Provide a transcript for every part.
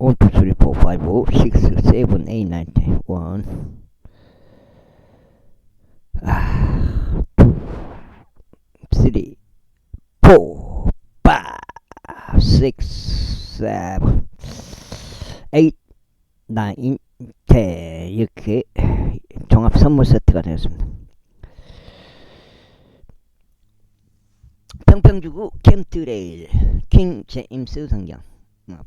1, 2, 3, 4, 5, 6, 7, 8, 9, 10. 1, 2, 3, 4, 5, 6, 7, 8, 9, 10. 이렇게 종합 선물 세트가 되었습니다. 평평주구 캠트레일 킹 제임스 성경,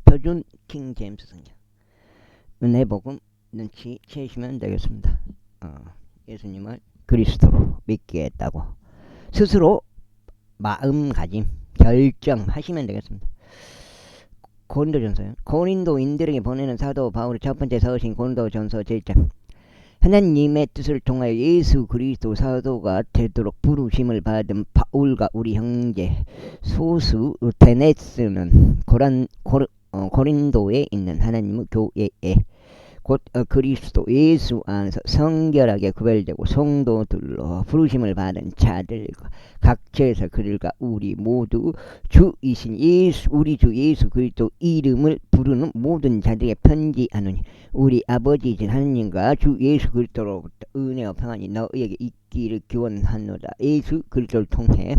표준 킹 제임스 성경, 은혜복음 눈치 채시면 되겠습니다. 예수님을 그리스도로 믿게 했다고 스스로 마음가짐 결정하시면 되겠습니다. 고린도전서요. 고린도인들에게 보내는 사도 바울의 첫 번째 서신 고린도전서 7장. 하나님의 뜻을 통하여 예수 그리스도 사도가 되도록 부르심을 받은 바울과 우리 형제 소수 데네스는 고린도에 있는 하나님의 교회에 곧 그리스도 예수 안에서 성결하게 구별되고 성도들로 부르심을 받은 자들과 각처에서 그들과 우리 모두 주이신 예수, 우리 주 예수 그리스도 이름을 부르는 모든 자들에게 편지하노니 우리 아버지이신 하나님과 주 예수 그리스도로부터 은혜와 평안이 너희에게 있기를 기원하노라. 예수 그리스도를 통해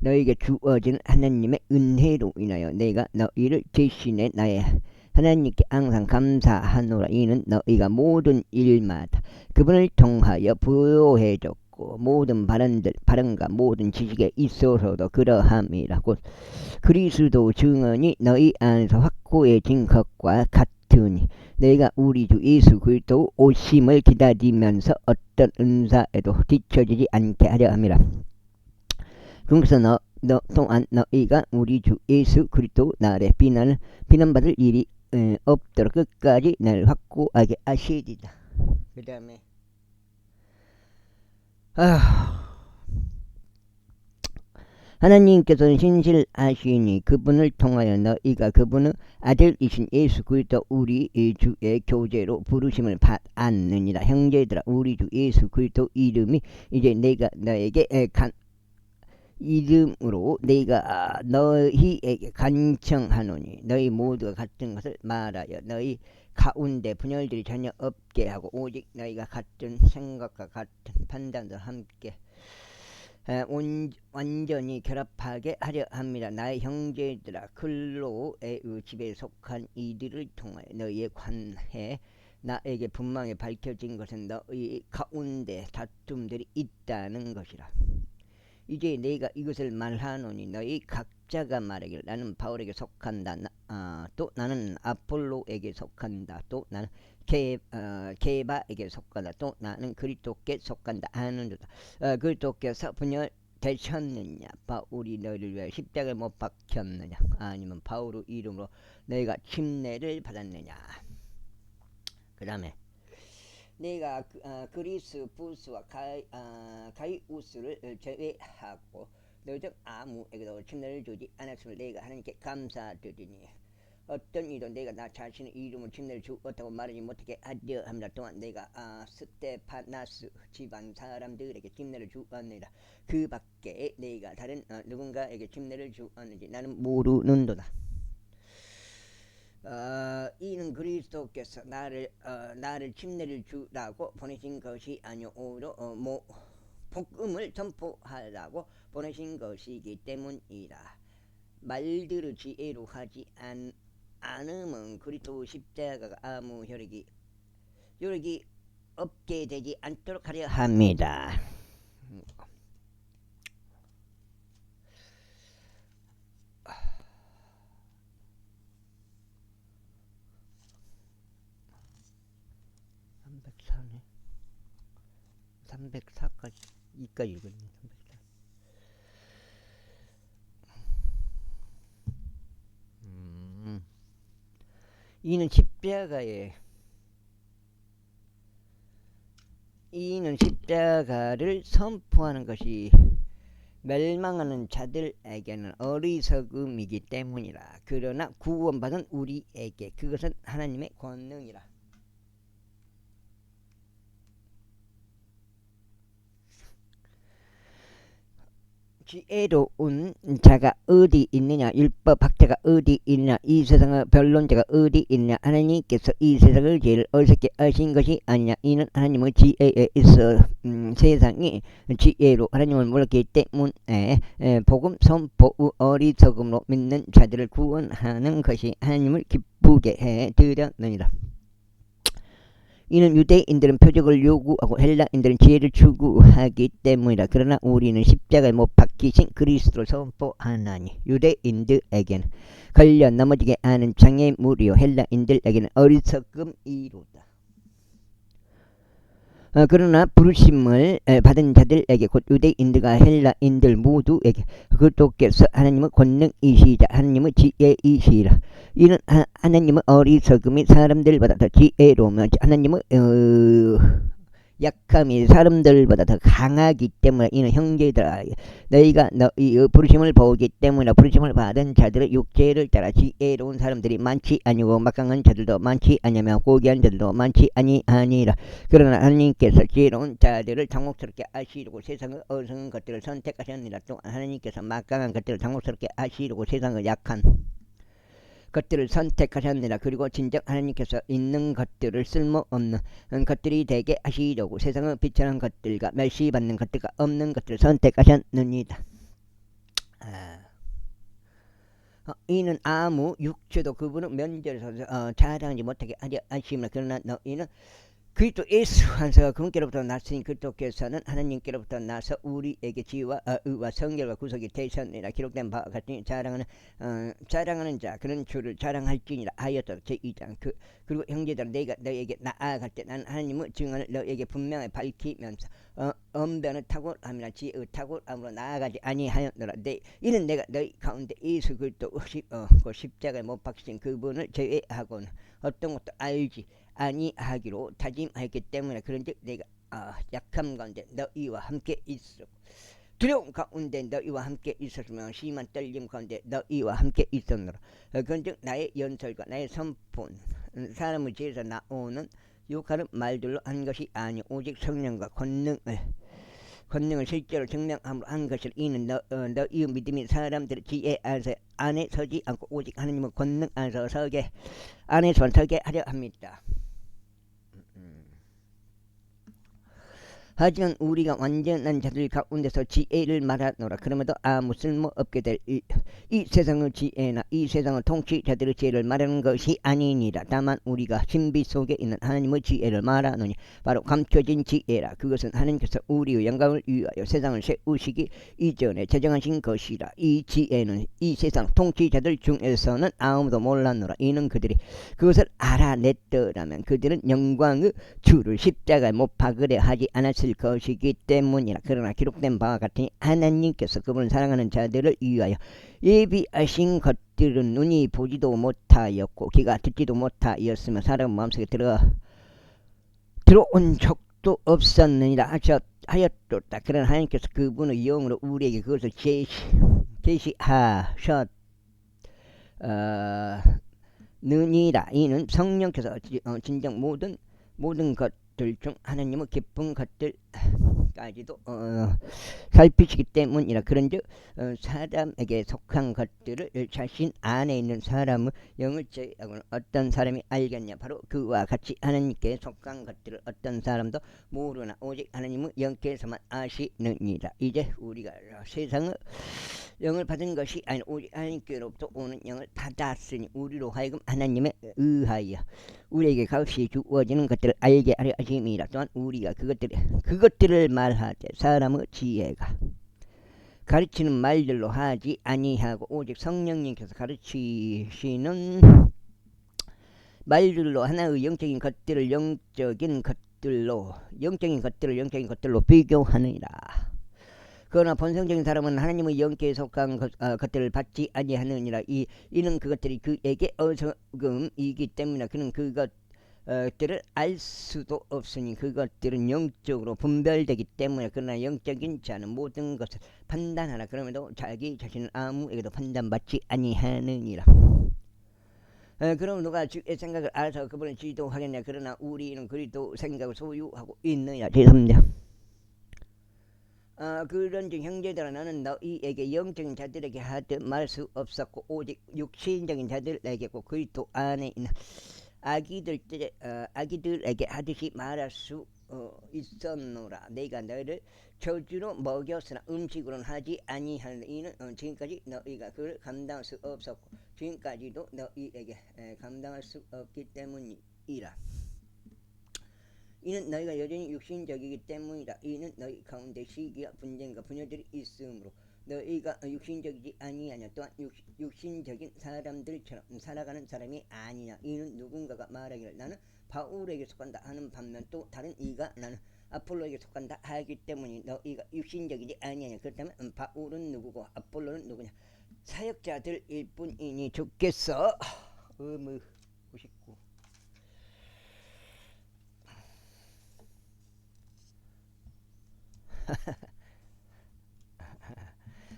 너희에게 주어진 하나님의 은혜로 인하여 내가 너희를 대신해 나의 하나님께 항상 감사하노라. 이는 너희가 모든 일마다 그분을 통하여 부요해졌고 모든 바람과 모든 지식에 있어서도 그러함이라. 곧 그리스도 증언이 너희 안에서 확고해진 것과 같으니 너희가 우리 주 예수 그리스도 오심을 기다리면서 어떤 은사에도 뒤처지지 않게 하려 함이라. 그래서 너 또한 너희가 우리 주 예수 그리스도 날에 비난받을 일이 없도록 끝까지 날 확고하게 하시리라. 그 다음에 하나님께서는 신실하시니 그분을 통하여 너희가 그분의 아들이신 예수 그리스도 우리 주의 교제로 부르심을 받았느니라. 형제들아, 우리 주 예수 그리스도 이름이 이제 내가 너에게 이름으로 내가 너희에게 간청하노니 너희 모두가 같은 것을 말하여 너희 가운데 분열들이 전혀 없게 하고 오직 너희가 같은 생각과 같은 판단도 함께 완전히 결합하게 하려 합니다. 나의 형제들아, 클로의 집에 속한 이들을 통하여 너희의 관해 나에게 분명히 밝혀진 것은 너희 가운데 다툼들이 있다는 것이라. 이제 내가 이것을 말하노니 너희 각자가 말하길 나는 바울에게 속한다, 또 나는 아폴로에게 속한다, 또 나는 게바에게 속한다, 또 나는 그리스도께 속한다 하는도다. 그리스도께서 분열되셨느냐? 바울이 너희를 위하여 십자가에 못 박혔느냐? 아니면 바울의 이름으로 너희가 침례를 받았느냐? 그 다음에 내가 그리스부스와 가이우스를 제외하고 너희 중 아무에게도 침례를 주지 않았음을 내가 하나님께 감사드리니 어떤 이도 내가 나 자신의 이름으로 침례를 주었다고 말하지 못하게 하려 합니다. 또한 내가 스테파나스 집안 사람들에게 침례를 주었느니라. 그 밖에 내가 다른 누군가에게 침례를 주었는지 나는 모르는도다. 이는 그리스도께서 나를 침례를 주라고 보내신 것이 아니오 오히려 복음을 전포하라고 보내신 것이기 때문이라. 말들을 지혜로 하지 않으면 그리스도 십자가가 아무 혈육이 없게 되지 않도록 하려 합니다. 네 304까지 이까지 읽었네. 304. 이는 십자가를 선포하는 것이 멸망하는 자들에게는 어리석음이기 때문이라. 그러나 구원받은 우리에게 그것은 하나님의 권능이라. 지혜로운 자가 어디 있느냐, 율법 학자가 어디 있느냐, 이 세상의 변론자가 어디 있느냐. 하나님께서 이 세상을 제일 어렵게 하신 것이 아니냐. 이는 하나님의 지혜에 있어 세상이 지혜로 하나님을 몰랐기 때문에 복음 선포 어리석음으로 믿는 자들을 구원하는 것이 하나님을 기쁘게 해 드렸느니라. 이는 유대인들은 표적을 요구하고 헬라인들은 지혜를 추구하기 때문이라. 그러나 우리는 십자가에 못 박히신 그리스도를 선포하나니 유대인들에게는 걸려 넘어지게 하는 장애물이요 헬라인들에게는 어리석음이로다. 그러나 부르심을 받은 자들에게 곧 유대인들과 헬라인들 모두에게 그리스도께서 하나님의 권능이시자 하나님의 지혜이시라. 이는 하나님의 어리석음이 사람들보다 더 지혜로우며 하나님의 약함이 사람들보다 더 강하기 때문에. 이는 형제들아 너희가 너희 부르심을 보기 때문에 부르심을 받은 자들의 육체를 따라 지혜로운 사람들이 많지 아니고 막강한 자들도 많지 아니며 고귀한 자들도 많지 아니하니라. 그러나 하나님께서 지혜로운 자들을 당혹스럽게 하시려고 세상의 어리석은 것들을 선택하셨느니라. 또한 하나님께서 막강한 것들을 당혹스럽게 하시려고 세상의 약한 것들을 선택하셨느니라. 그리고 진정 하나님께서 있는 것들을 쓸모없는 것들이 되게 하시려고 세상의 비천한 것들과 멸시받는 것들과 없는 것들을 선택하셨느니라. 이는 아무 육체도 그분은 면전에서 자랑하지 못하게 하려 하심이라. 그러나 너희는 그리스도 예수 안에서 그분께로부터 났으니 그리스도께서는 하나님께로부터 나서 우리에게 지혜와 의와 성결과 구속이 되셨느니라. 기록된 바와 같으니 자랑하는 자 그는 주를 자랑할지니라 하였다. 제2장. 그리고 형제들아 내가 너에게 나아갈 때 나는 하나님의 증언을 너에게 분명히 밝히면서 언변을 탁월함이나 지혜의 탁월함으로 나아가지 아니하였노라. 이는 내가 너희 가운데 예수 그리스도 그 십자가에 못 박히신 그분을 제외하고는 어떤 것도 알지 아니하기로 다짐하였기 때문에. 그런즉 내가 약함 가운데 너희와 함께 있어 두려움 가운데 너희와 함께 있었으며 심한 떨림 가운데 너희와 함께 있었노라. 그런즉 나의 연설과 나의 선포는 사람의 지혜에서 나오는 욕하는 말들로 한 것이 아니 오직 성령과 권능을 실제로 증명함으로 한 것을. 이는 너희의 믿음이 사람들의 지혜 안에 서지 않고 오직 하나님의 권능 안에서 서게 하려 합니다. 하지만 우리가 완전한 자들 가운데서 지혜를 말하노라. 그러므로 아무 쓸모없게 될 이 세상의 지혜나 이 세상의 통치자들의 지혜를 말하는 것이 아니니라. 다만 우리가 신비 속에 있는 하나님의 지혜를 말하노니 바로 감춰진 지혜라. 그것은 하나님께서 우리의 영광을 위하여 세상을 세우시기 이전에 제정하신 것이라. 이 지혜는 이 세상 통치자들 중에서는 아무도 몰랐노라. 이는 그들이 그것을 알아냈더라면 그들은 영광의 주를 십자가에 못 박으려 하지 않았을 것이기 때문이라. 그러나 기록된 바와 같으니 하나님께서 그분을 사랑하는 자들을 위하여 예비하신 것들은 눈이 보지도 못하였고 귀가 듣지도 못하였으며 사람 마음속에 들어온 적도 없었느니라 하였도다. 그러나 하나님께서 그분의 영으로 우리에게 그것을 계시하셨느니라. 이는 성령께서 진정 모든 것들 중 하나님의 기쁜 것들까지도 살피시기 때문이라. 그런즉 사람에게 속한 것들을 자신 안에 있는 사람의 영을 제외하고는 어떤 사람이 알겠냐. 바로 그와 같이 하나님께 속한 것들을 어떤 사람도 모르나 오직 하나님의 영께서만 아시느니라. 이제 우리가 세상의 영을 받은 것이 아닌 오직 하나님께로부터 오는 영을 받았으니 우리로 하여금 하나님에 의하여 우리에게 값이 주어지는 것들을 알게 하려 하심이라. 또한 우리가 그것들을 말하되 사람의 지혜가 가르치는 말들로 하지 아니하고 오직 성령님께서 가르치시는 말들로 하나의 영적인 것들을 영적인 것들로 비교하느니라. 그러나 본성적인 사람은 하나님의 영께 속한 것들을 받지 아니하느니라. 이는 그것들이 그에게 어리석음이기 때문에 그는 그것들을 알 수도 없으니 그것들은 영적으로 분별되기 때문에. 그러나 영적인 자는 모든 것을 판단하라. 그럼에도 자기 자신은 아무에게도 판단받지 아니하느니라. 그럼 누가 주의 생각을 알아서 그분을 지도하겠냐. 그러나 우리는 그리스도 생각을 소유하고 있느냐. 제3장. 그런즉 형제들아 나는 너희에게 영적인 자들에게 하듯 말할 수 없었고 오직 육신적인 자들에게고 그리스도 안에 있는 아기들에게 하듯이 말할 수 있었노라. 내가 너희를 저주로 먹였으나 음식으로는 하지 아니하는 이는 지금까지 너희가 그를 감당할 수 없었고 지금까지도 너희에게 감당할 수 없기 때문이라. 이는 너희가 여전히 육신적이기 때문이다. 이는 너희 가운데 시기와 분쟁과 분열들이 있으므로 너희가 육신적이지 아니하냐. 또한 육신적인 사람들처럼 살아가는 사람이 아니냐. 이는 누군가가 말하기를 나는 바울에게 속한다 하는 반면 또 다른 이가 나는 아폴로에게 속한다 하기 때문에 너희가 육신적이지 아니하냐. 그렇다면 바울은 누구고 아폴로는 누구냐. 사역자들일 뿐이니 좋겠어. 99.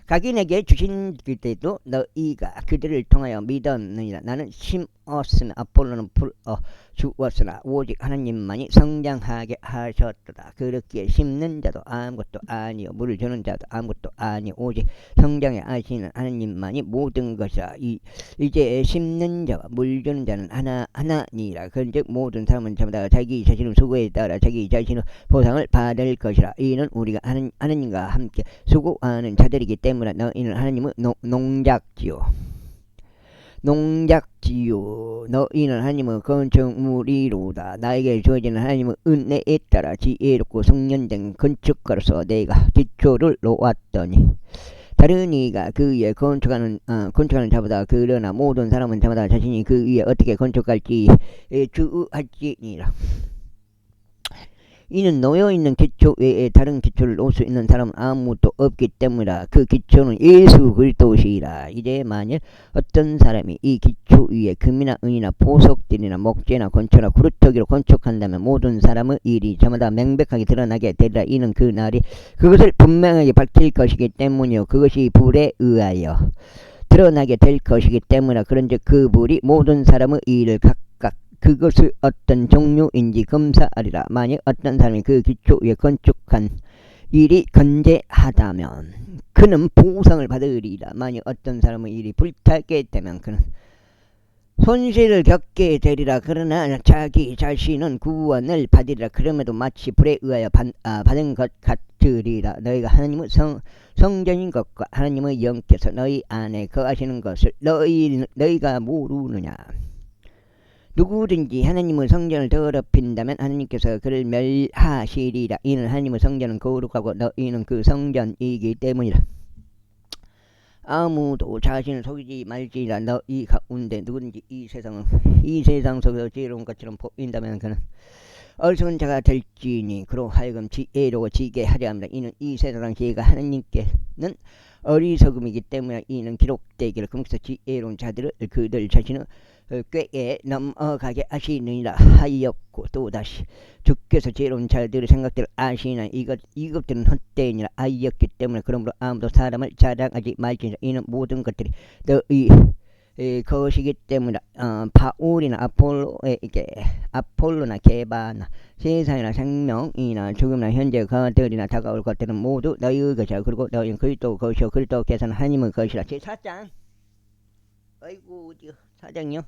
각인에게 주신 그때도 너희가 그들을 통하여 믿었느니라. 나는 심었으나 아폴로는 주었으나 오직 하나님만이 성장하게 하셨도다. 그렇기에 심는 자도 아무것도 아니요 물을 주는 자도 아무것도 아니요 오직 성장에 하시는 하나님만이 모든 것이라. 이제 심는 자와 물 주는 자는 하나니라. 그런즉 모든 사람은 전부 자기 자신의 수고에 따라 자기 자신의 보상을 받을 것이라. 이는 우리가 하나님과 함께 수고하는 자들이기 때문에 너희는 하나님의 농작지요 너희는 하나님의 건축물이로다. 나에게 주어지는 하나님의 은혜에 따라 지혜롭고 숙련된 건축가로서 내가 기초를 놓았더니 다른 이가 그 위에 건축하는 자보다 그러나 모든 사람은 자마다 자신이 그 위에 어떻게 건축할지 주의할지니라. 이는 놓여있는 기초 외에 다른 기초를 놓을 수 있는 사람은 아무도 없기 때문이라. 그 기초는 예수 그리스도시라. 이제 만일 어떤 사람이 이 기초 위에 금이나 은이나 보석들이나 목재나 건초나 구루터기로 건축한다면 모든 사람의 일이 저마다 명백하게 드러나게 되리라. 이는 그 날이 그것을 분명하게 밝힐 것이기 때문이요 그것이 불에 의하여 드러나게 될 것이기 때문이라. 그런즉 그 불이 모든 사람의 일을 각각 그것을 어떤 종류인지 검사하리라. 만약 어떤 사람이 그 기초 위에 건축한 일이 건재하다면 그는 보상을 받으리라. 만약 어떤 사람의 일이 불타게 되면 그는 손실을 겪게 되리라. 그러나 자기 자신은 구원을 받으리라. 그럼에도 마치 불에 의하여 받은 것 같으리라. 너희가 하나님의 성전인 것과 하나님의 영께서 너희 안에 거하시는 것을 너희가 모르느냐. 누구든지 하나님의 성전을 더럽힌다면 하나님께서 그를 멸하시리라. 이는 하나님의 성전은 거룩하고 너희는 그 성전이기 때문이라. 아무도 자신을 속이지 말지라. 너희 가운데 누구든지 이 세상 속에서 지혜로운 것처럼 보인다면 그는 어리석은 자가 될지니 그로 하여금 지혜로워 지게 하려 합니다. 이는 이 세상 지혜가 하나님께는 어리석음이기 때문에 이는 기록되기를 그에서 지혜로운 자들을 그들 자신의 꾀에 넘어가게 하시느니라 하였고 또다시 주께서 지혜로운 자들의 생각들을 아시나 이것들은 헛되니라 하였기 때문에 그러므로 아무도 사람을 자랑하지 말지니라. 이는 모든 것들이 너희 것이기 때문에 바울이나 아폴로나 게바나 세상이나 생명이나 죽음이나 현재 것들이나 다가올 것들은 모두 너희의 것이라. 그리고 너희는 그리스도 것이요 그리스도께서는 하나님의 것이라. 제4장 아이고 어디요 4장이요.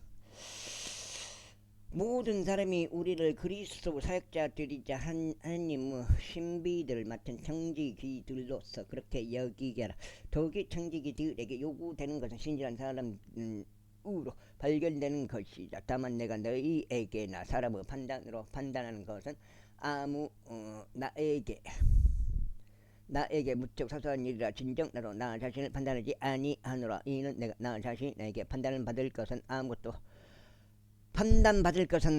모든 사람이 우리를 그리스도 사역자들이자 하나님의 신비들을 맡은 청지기들로서 그렇게 여기게라. 더욱이 청지기들에게 요구되는 것은 신실한 사람으로 발견되는 것이다. 다만 내가 너희에게나 사람의 판단으로 판단하는 것은 나에게 무척 사소한 일이라. 진정 나로 나 자신을 판단하지 아니하노라. 이는 내가 나 자신에게 판단받을 것은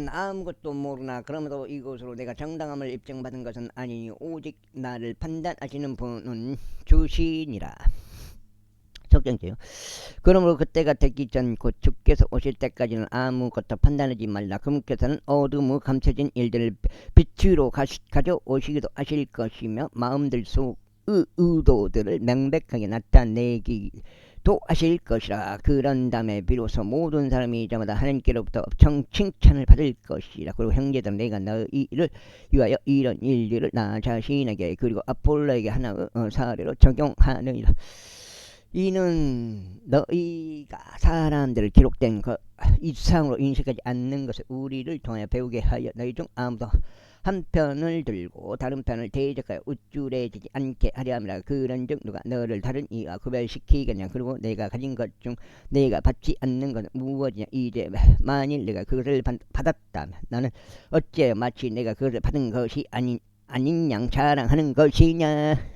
아무것도 모르나 그러므로 이것으로 내가 정당함을 입증받은 것은 아니니 오직 나를 판단하시는 분은 주시니라. 속정제요. 그러므로 그때가 되기 전 곧 주께서 오실 때까지는 아무것도 판단하지 말라. 그분께서는 어둠의 감춰진 일들을 빛으로 가져오시기도 하실 것이며 마음들 속의 의도들을 명백하게 나타내기도 또 하실 것이라. 그런 다음에 비로소 모든 사람이 저마다 하나님께로부터 칭찬을 받을 것이라. 그리고 형제들은 내가 너희를 위하여 이런 일들을 나 자신에게 그리고 아폴로에게 하나 사례로 적용하느니라. 이는 너희가 사람들을 기록된 것 이상으로 인식하지 않는 것을 우리를 통하여 배우게 하여 너희 중 아무도 한 편을 들고 다른 편을 대적하여 우쭐해지지 않게 하려 함이라. 그런즉 누가 너를 다른 이와 구별시키겠냐. 그리고 내가 가진 것 중 내가 받지 않는 것은 무엇이냐. 이제 만일 내가 그것을 받았다면 나는 어찌하여 마치 내가 그것을 받은 것이 아닌 양 자랑하는 것이냐.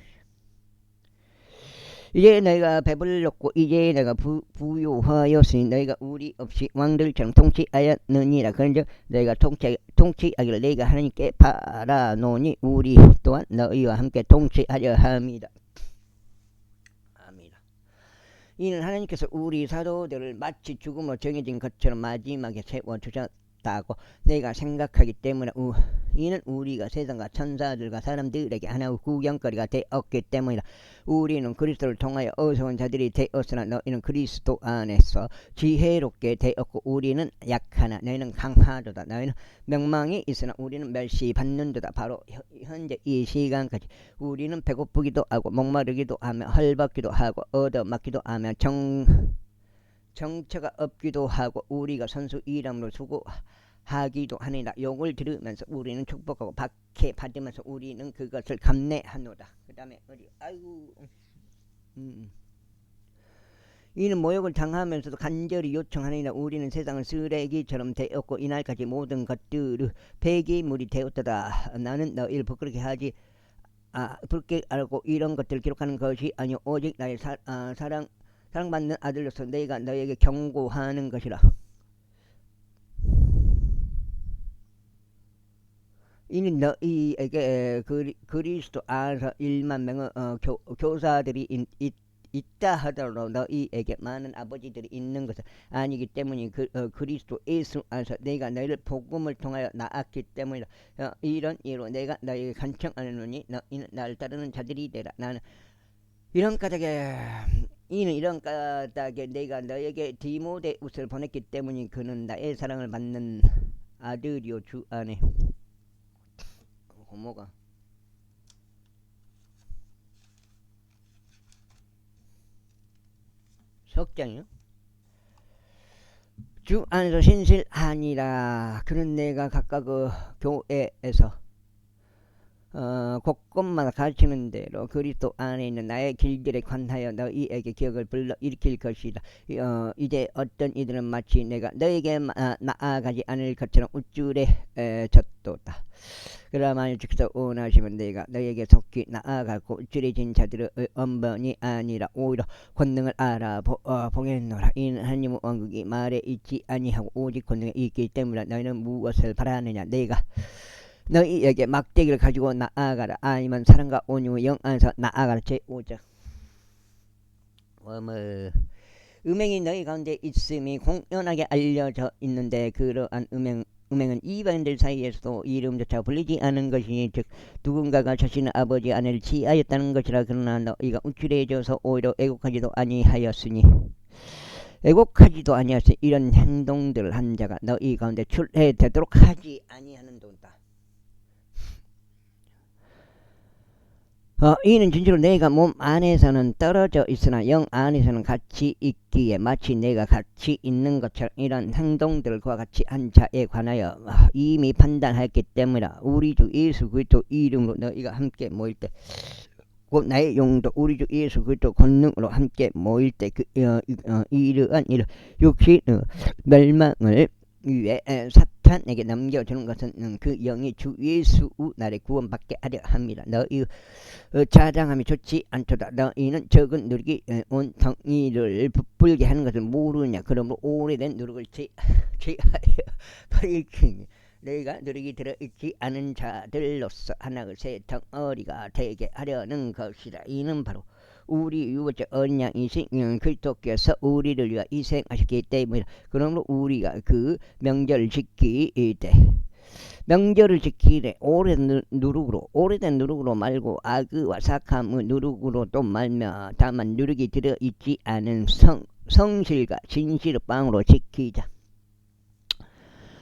이제 내가 배불렀고 이제 내가 부유하였으니 너희가 우리 없이 왕들처럼 통치하였느니라. 그런즉 내가 통치하기를 내가 하나님께 바라노니 우리 또한 너희와 함께 통치하려 합니다. 이는 하나님께서 우리 사도들을 마치 죽음으로 정해진 것처럼 마지막에 세워주셨다고 내가 생각하기 때문에 이는 우리가 세상과 천사들과 사람들에게 하나의 구경거리가 되었기 때문이라. 우리는 그리스도를 통하여 어서운 자들이 되었으나 너희는 그리스도 안에서 지혜롭게 되었고 우리는 약하나 너희는 강하도다. 너희는 명망이 있으나 우리는 멸시받는도다. 바로 현재 이 시간까지 우리는 배고프기도 하고 목마르기도 하며 헐벗기도 하고 얻어맞기도 하며 정처가 없기도 하고 우리가 선수 이름으로 수고하기도 하니라. 욕을 들으면서 우리는 축복하고 박해 받으면서 우리는 그것을 감내하노라. 그 다음에 이는 모욕을 당하면서도 간절히 요청하느니라. 우리는 세상을 쓰레기처럼 되었고 이날까지 모든 것들을 폐기물이 되었다. 나는 너희를 부끄럽게 알고 이런 것들을 기록하는 것이 아니오 오직 나의 사랑받는 아들로서 내가 너에게 경고하는 것이라. 이는 너희에게 그리스도 안에서 1만 명의 교사들이 있다 하더라도 너희에게 많은 아버지들이 있는 것은 아니기 때문에 그리스도 예수 안에서 내가 너희를 복음을 통하여 낳았기 때문이다. 이런 이유로 내가 너희에게 간청하노니 너희는 나를 따르는 자들이 되라. 나는 이런 까닭에 내가 너에게 디모데우스를 보냈기 때문에 그는 나의 사랑을 받는 아들이요 주 안에 뭐가 석장이요? 주 안에서 신실하니라. 그는 내가 각각 교회에서 곳곳마다 가르치는 대로 그리스도 안에 있는 나의 길들에 관하여 너희에게 기억을 불러 일으킬 것이다. 이제 어떤 이들은 마치 내가 너에게 나아가지 않을 것처럼 우쭐해졌도다. 그러나 주께서 원하시면 내가 너에게 속히 나아가고 우쭐해진 자들의 언번이 아니라 오히려 권능을 알아보겠노라. 이는 하나님의 왕국이 말에 있지 아니하고 오직 권능에 있기 때문이라. 너희는 무엇을 바라느냐. 내가 너희에게 막대기를 가지고 나아가라. 아니면 사랑과 온유의 영 안에서 나아가라. 제5절 음행이 너희 가운데 있음이 공연하게 알려져 있는데 그러한 음행은 이방인들 사이에서도 이름조차 불리지 않은 것이니 즉 누군가가 자신의 아버지 아내를 취하였다는 것이라. 그러나 너희가 우쭐해져서 오히려 애곡하지도 아니하였으니 이런 행동들을 한 자가 너희 가운데 출애되도록 하지 아니하는도다. 이는 진실로 내가 몸 안에서는 떨어져 있으나 영 안에서는 같이 있기에 마치 내가 같이 있는 것처럼 이런 행동들을 그와 같이 한 자에 관하여 이미 판단하였기 때문이라. 우리 주 예수 그리스도 이름으로 너희가 함께 모일 때 곧 나의 용도 우리 주 예수 그리스도 권능으로 함께 모일 때 이러한 일 육신의 멸망을 위해 사탄에게 넘겨주는 것은 그 영이 주 예수 날에 구원받게 하려 합니다. 너희 자랑함이 좋지 않도다. 너희는 적은 누룩이 온 덩이를 부풀게 하는 것을 모르냐. 그러므로 오래된 누룩을 제하여 버리니 너희가 누룩이 들어있지 않은 자들로서 하나의 새 덩어리가 되게 하려는 것이다. 이는 바로 우리 유월절 언약이신 그리스도께서 우리를 위하여 희생하셨기 때문이다. 그러므로 우리가 그 명절을 지킬 때 명절을 지키되 오래된 누룩으로 말고 악의와 사악함의 누룩으로 또 말며 다만 누룩이 들어있지 않은 성실과 진실의 빵으로 지키자.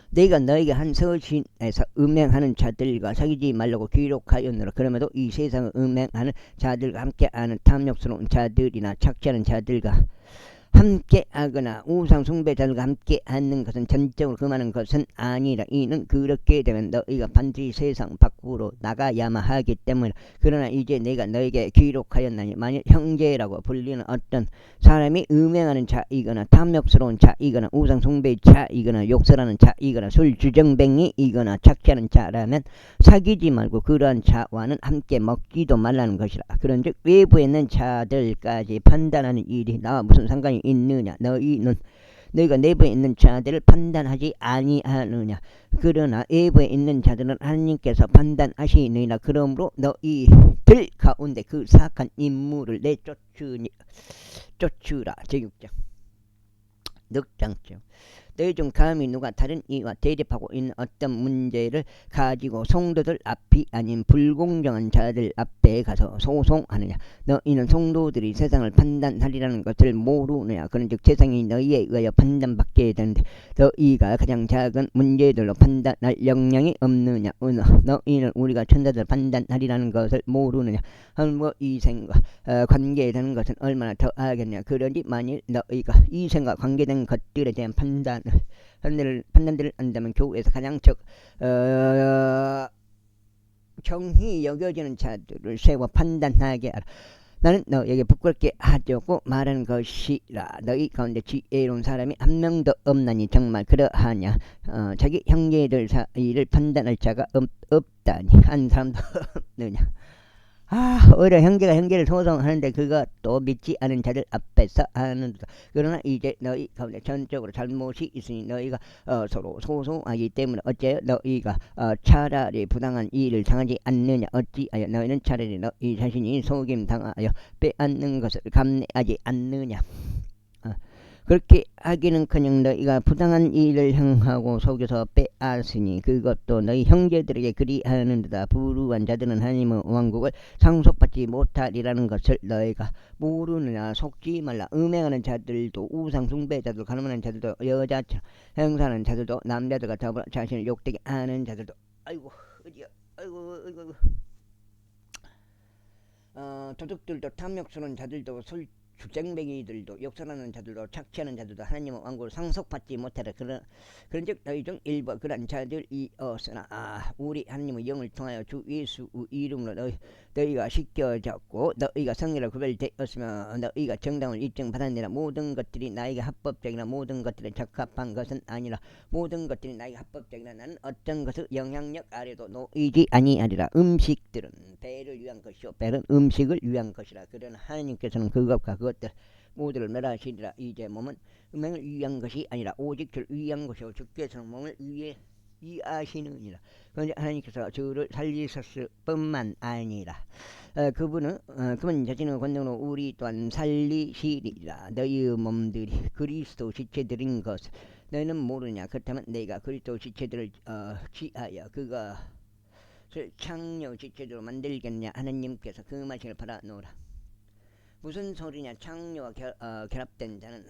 내가 너에게 한 서신에서 음행하는 자들과 사귀지 말라고 기록하였노라. 그럼에도 이 세상을 음행하는 자들과 함께하는 탐욕스러운 자들이나 착취하는 자들과 함께하거나 우상 숭배자들과 함께하는 것은 전적으로 금하는 것은 아니라 이는 그렇게 되면 너희가 반드시 세상 밖으로 나가야만 하기 때문이라. 그러나 이제 내가 너에게 기록하였나니 만일 형제라고 불리는 어떤 사람이 음행하는 자이거나 탐욕스러운 자이거나 우상 숭배자이거나 욕설하는 자이거나 술주정뱅이이거나 착취하는 자라면 사귀지 말고 그러한 자와는 함께 먹지도 말라는 것이라. 그런즉 외부에 있는 자들까지 판단하는 일이 나와 무슨 상관이 있느냐. 너희가 내부에 있는 자들을 판단하지 아니하느냐. 그러나 외부에 있는 자들은 하나님께서 판단하시느니라. 그러므로 너희들 가운데 그 사악한 인물을 내쫓으라. 제6장 늑장죠. 너희 중 감히 누가 다른 이와 대립하고 있는 어떤 문제를 가지고 성도들 앞이 아닌 불공정한 자들 앞에 가서 소송하느냐. 너희는 성도들이 세상을 판단하리라는 것을 모르느냐. 그런즉 세상이 너희에 의하여 판단받게 되는데 너희가 가장 작은 문제들로 판단할 역량이 없느냐. 너희는 우리가 천사들 판단하리라는 것을 모르느냐. 하물며 이생과 관계되는 것은 얼마나 더 하겠냐. 그러니 만일 너희가 이생과 관계된 것들에 대한 판단들을 한다면 교회에서 가장 정히 여겨지는 자들을 세워 판단하게 하라. 나는 너에게 부끄럽게 하려고 말하는 것이라. 너희 가운데 지혜로운 사람이 한 명도 없나니 정말 그러하냐. 자기 형제들 사이를 판단할 자가 없다니 한 사람도 없느냐. 오히려 형제가 형제를 소송하는데 그것도 믿지 않은 자들 앞에서 하는다. 그러나 이제 너희 가운데 전적으로 잘못이 있으니 너희가 서로 소송하기 때문에 어째요 너희가 차라리 부당한 일을 당하지 않느냐. 어찌하여 너희는 차라리 너희 자신이 속임 당하여 빼앗는 것을 감내하지 않느냐. 그렇게 하기는커녕 너희가 부당한 일을 행하고 속여서 빼앗으니 그것도 너희 형제들에게 그리하는데다. 불우한 자들은 하나님의 왕국을 상속받지 못하리라는 것을 너희가 모르느냐. 속지 말라. 음행하는 자들도 우상 숭배자들도 가늠하는 자들도 여자처럼 행사하는 자들도 남자들과 더불어 자신을 욕되게 하는 자들도 도둑들도 탐욕스러운 자들도 주쟁뱅이들도 욕설하는 자들도 착취하는 자들도 하나님의 왕국을 상속받지 못하라. 그런즉 너희 중 일부 그런 자들이었으나 우리 하나님의 영을 통하여 주 예수의 이름으로 너희가 씻겨졌고 너희가 성례로 구별되었으며 너희가 정당을 입증받았느니라. 모든 것들이 나에게 합법적이나 모든 것들에 적합한 것은 아니라 모든 것들이 나에게 합법적이나 나는 어떤 것을 영향력 아래도 놓이지 아니하리라. 음식들은 배를 위한 것이요 배는 음식을 위한 것이라. 그러나 하나님께서는 그것과 그것들 모두를 멸하시리라. 이제 몸은 음행을 위한 것이 아니라 오직 주를 위한 것이요 주께서는 몸을 위하시느니라. 그런데 하나님께서 주를 살리셨을 뿐만 아니라 그분 자신의 권능으로 우리 또한 살리시리라. 너희의 몸들이 그리스도 지체들인 것을 너희는 모르냐. 그렇다면 내가 그리스도 지체들을 취하여 그것을 창녀 지체들로 만들겠냐. 하나님께서 그 말씀을 받아놓으라. 무슨 소리냐. 창녀와 결합된 자는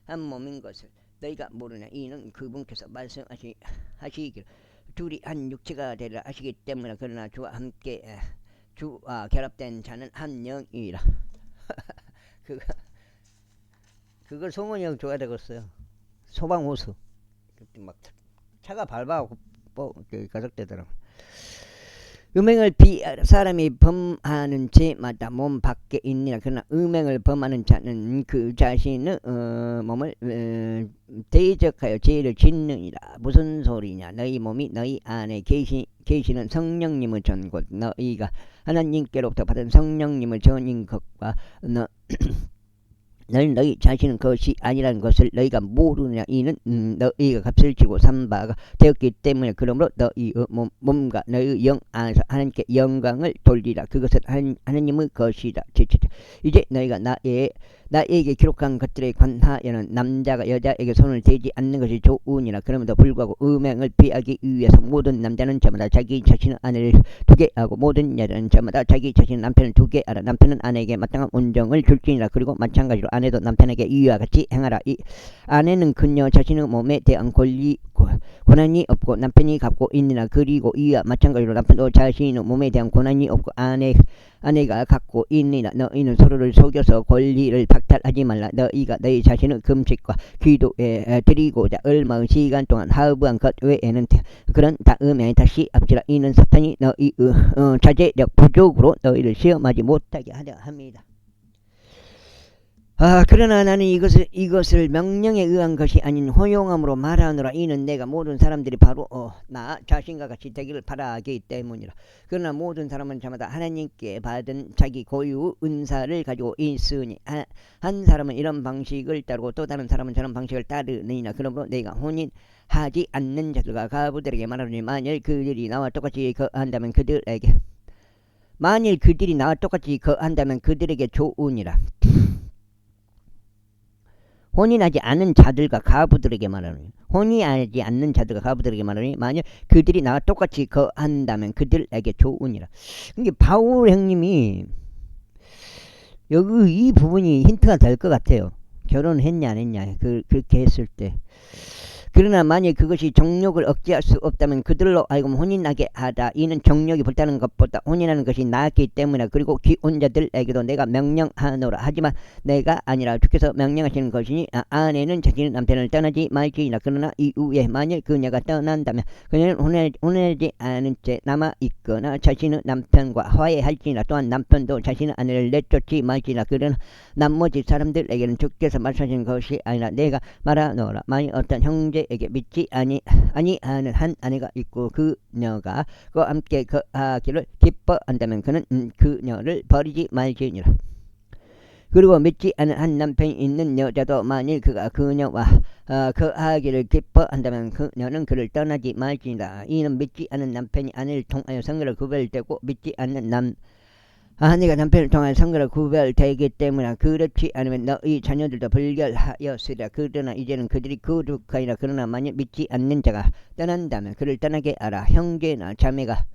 한 몸인 것을 너희가 모르냐. 이는 그분께서 말씀하시기를 둘이 한 육체가 되리라 하시기 때문에. 그러나 주와 결합된 자는 한 영이라. 그걸 송원이 형 좋아야 되겠어요. 소방호수 막 차가 밟아갖고 가석되더라고. 음행을 사람이 범하는 죄마다 몸 밖에 있느니라. 그러나 음행을 범하는 자는 그 자신의 몸을 대적하여 죄를 짓느니라. 무슨 소리냐. 너희 몸이 너희 안에 계시는 성령님의 전곧 너희가 하나님께로부터 받은 성령님의 전인 것과 너희 자신은 그것이 아니라는 것을 너희가 모르느냐. 이는 너희가 값을 치고 산 바가 되었기 때문에. 그러므로 너희의 몸과 너희의 영 안에서 하나님께 영광을 돌리라. 그것은 하나님의 것이다. 이제 너희가 나에게 기록한 것들에 관하여는 남자가 여자에게 손을 대지 않는 것이 좋으니라. 그럼에도 불구하고 음행을 피하기 위해서 모든 남자는 저마다 자기 자신의 아내를 두게 하고 모든 여자는 저마다 자기 자신의 남편을 두게 하라. 남편은 아내에게 마땅한 온정을 줄지니라. 그리고 마찬가지로 아내도 남편에게 이와 같이 행하라. 이 아내는 그녀 자신의 몸에 대한 권한이 없고 남편이 갖고 있느라. 그리고 이와 마찬가지로 남편도 자신의 몸에 대한 권한이 없고 아내가 갖고 있느니라. 너희는 서로를 속여서 권리를 박탈하지 말라. 너희가 너희 자신의 금식과 기도에 드리고자 얼마의 시간 동안 하부한 것 외에는 그런 다음에 다시 앞지라. 이는 사탄이 너희의 자제력 부족으로 너희를 시험하지 못하게 하려 합니다. 그러나 나는 이것을 명령에 의한 것이 아닌 허용함으로 말하노라. 이는 내가 모든 사람들이 바로 나 자신과 같이 되기를 바라기 때문이라. 그러나 모든 사람은 저마다 하나님께 받은 자기 고유 은사를 가지고 있으니 한 사람은 이런 방식을 따르고 또 다른 사람은 저런 방식을 따르느니라. 그러므로 내가 혼인하지 않는 자들과 가부들에게 말하노니 만일 그들이 나와 똑같이 거한다면 그들에게 좋으니라. 혼인하지 않은 자들과 가부들에게 말하노니 혼인하지 않는 자들과 가부들에게 말하노니 만일 그들이 나와 똑같이 거한다면 그들에게 좋으니라. 이게 바울 형님이 여기 이 부분이 힌트가 될 것 같아요. 결혼했냐 안 했냐 그렇게 했을 때. 그러나 만일 그것이 정욕을 억제할 수 없다면 그들로 하여금 혼인하게 하다. 이는 정욕이 불타는 것보다 혼인하는 것이 낫기 때문이라. 그리고 기혼자들에게도 내가 명령하노라. 하지만 내가 아니라 주께서 명령하시는 것이니 아내는 자신의 남편을 떠나지 말지니라. 그러나 이후에 만일 그녀가 떠난다면 그녀는 혼인하지 않은 채 남아있거나 자신의 남편과 화해할지니라. 또한 남편도 자신의 아내를 내쫓지 말지니라. 그러나 나머지 사람들에게는 주께서 말씀하시는 것이 아니라 내가 말하노라. 만일 어떤 형제 에게 믿지 아니하는 한 아내가 있고 그녀가 그와 함께 거하기를 기뻐한다면 그는 그녀를 버리지 말지니라. 그리고 믿지 않은 한 남편이 있는 여자도 만일 그가 그녀와 거하기를 기뻐한다면 그녀는 그를 떠나지 말지니라. 이는 믿지 않은 남편이 아내를 통하여 성결을 구별되고 믿지 않는 아내가 남편을 통하여 성결을 구별되기 때문에 그렇지 않으면 너희 자녀들도 불결하였으리라. 그러나 이제는 그들이 거룩하니라. 그러나 만일 믿지 않는 자가 떠난다면 그를 떠나게 하라. 형제나 자매가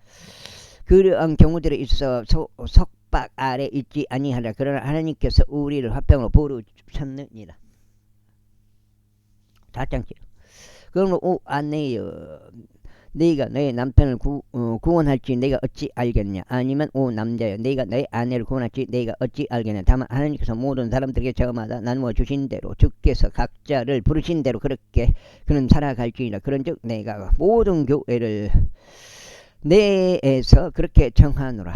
그러한 경우들에 있어서 속박 아래 있지 아니하라. 그러나 하나님께서 우리를 화평으로 부르셨느니라. 4장째. 그러므로 오 아내여 네가 너의 남편을 구원할지 내가 어찌 알겠냐. 아니면 오 남자여 네가 너의 아내를 구원할지 내가 어찌 알겠냐. 다만 하나님께서 모든 사람들에게 저마다 나누어 주신 대로 주께서 각자를 부르신 대로 그렇게 그는 살아갈지니라. 그런즉 내가 모든 교회를 내에서 그렇게 정하노라.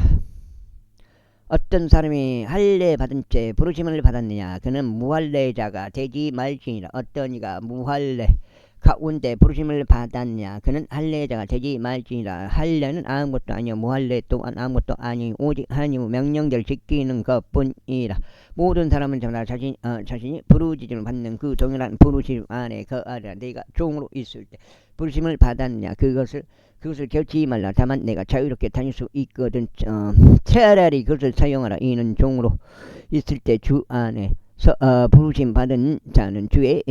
어떤 사람이 할례 받은 채 부르심을 받았느냐. 그는 무할례자가 되지 말지니라. 어떤 이가 무할례 가운데 부르심을 받았냐. 그는 할례자가 되지 말지니라. 할례는 아무것도 아니요 무할례 또한 아무것도 아니 오직 하나님의 명령대로 지키는 것뿐이라. 모든 사람은 저마다 자신이 부르짖음을 받는 그 동일한 부르심 안에 거하리라. 내가 종으로 있을 때 부르심을 받았냐. 그것을 결치 말라. 다만 내가 자유롭게 다닐 수 있거든 차라리 그것을 사용하라. 이는 종으로 있을 때 주 안에 부르심 받은 자는 주의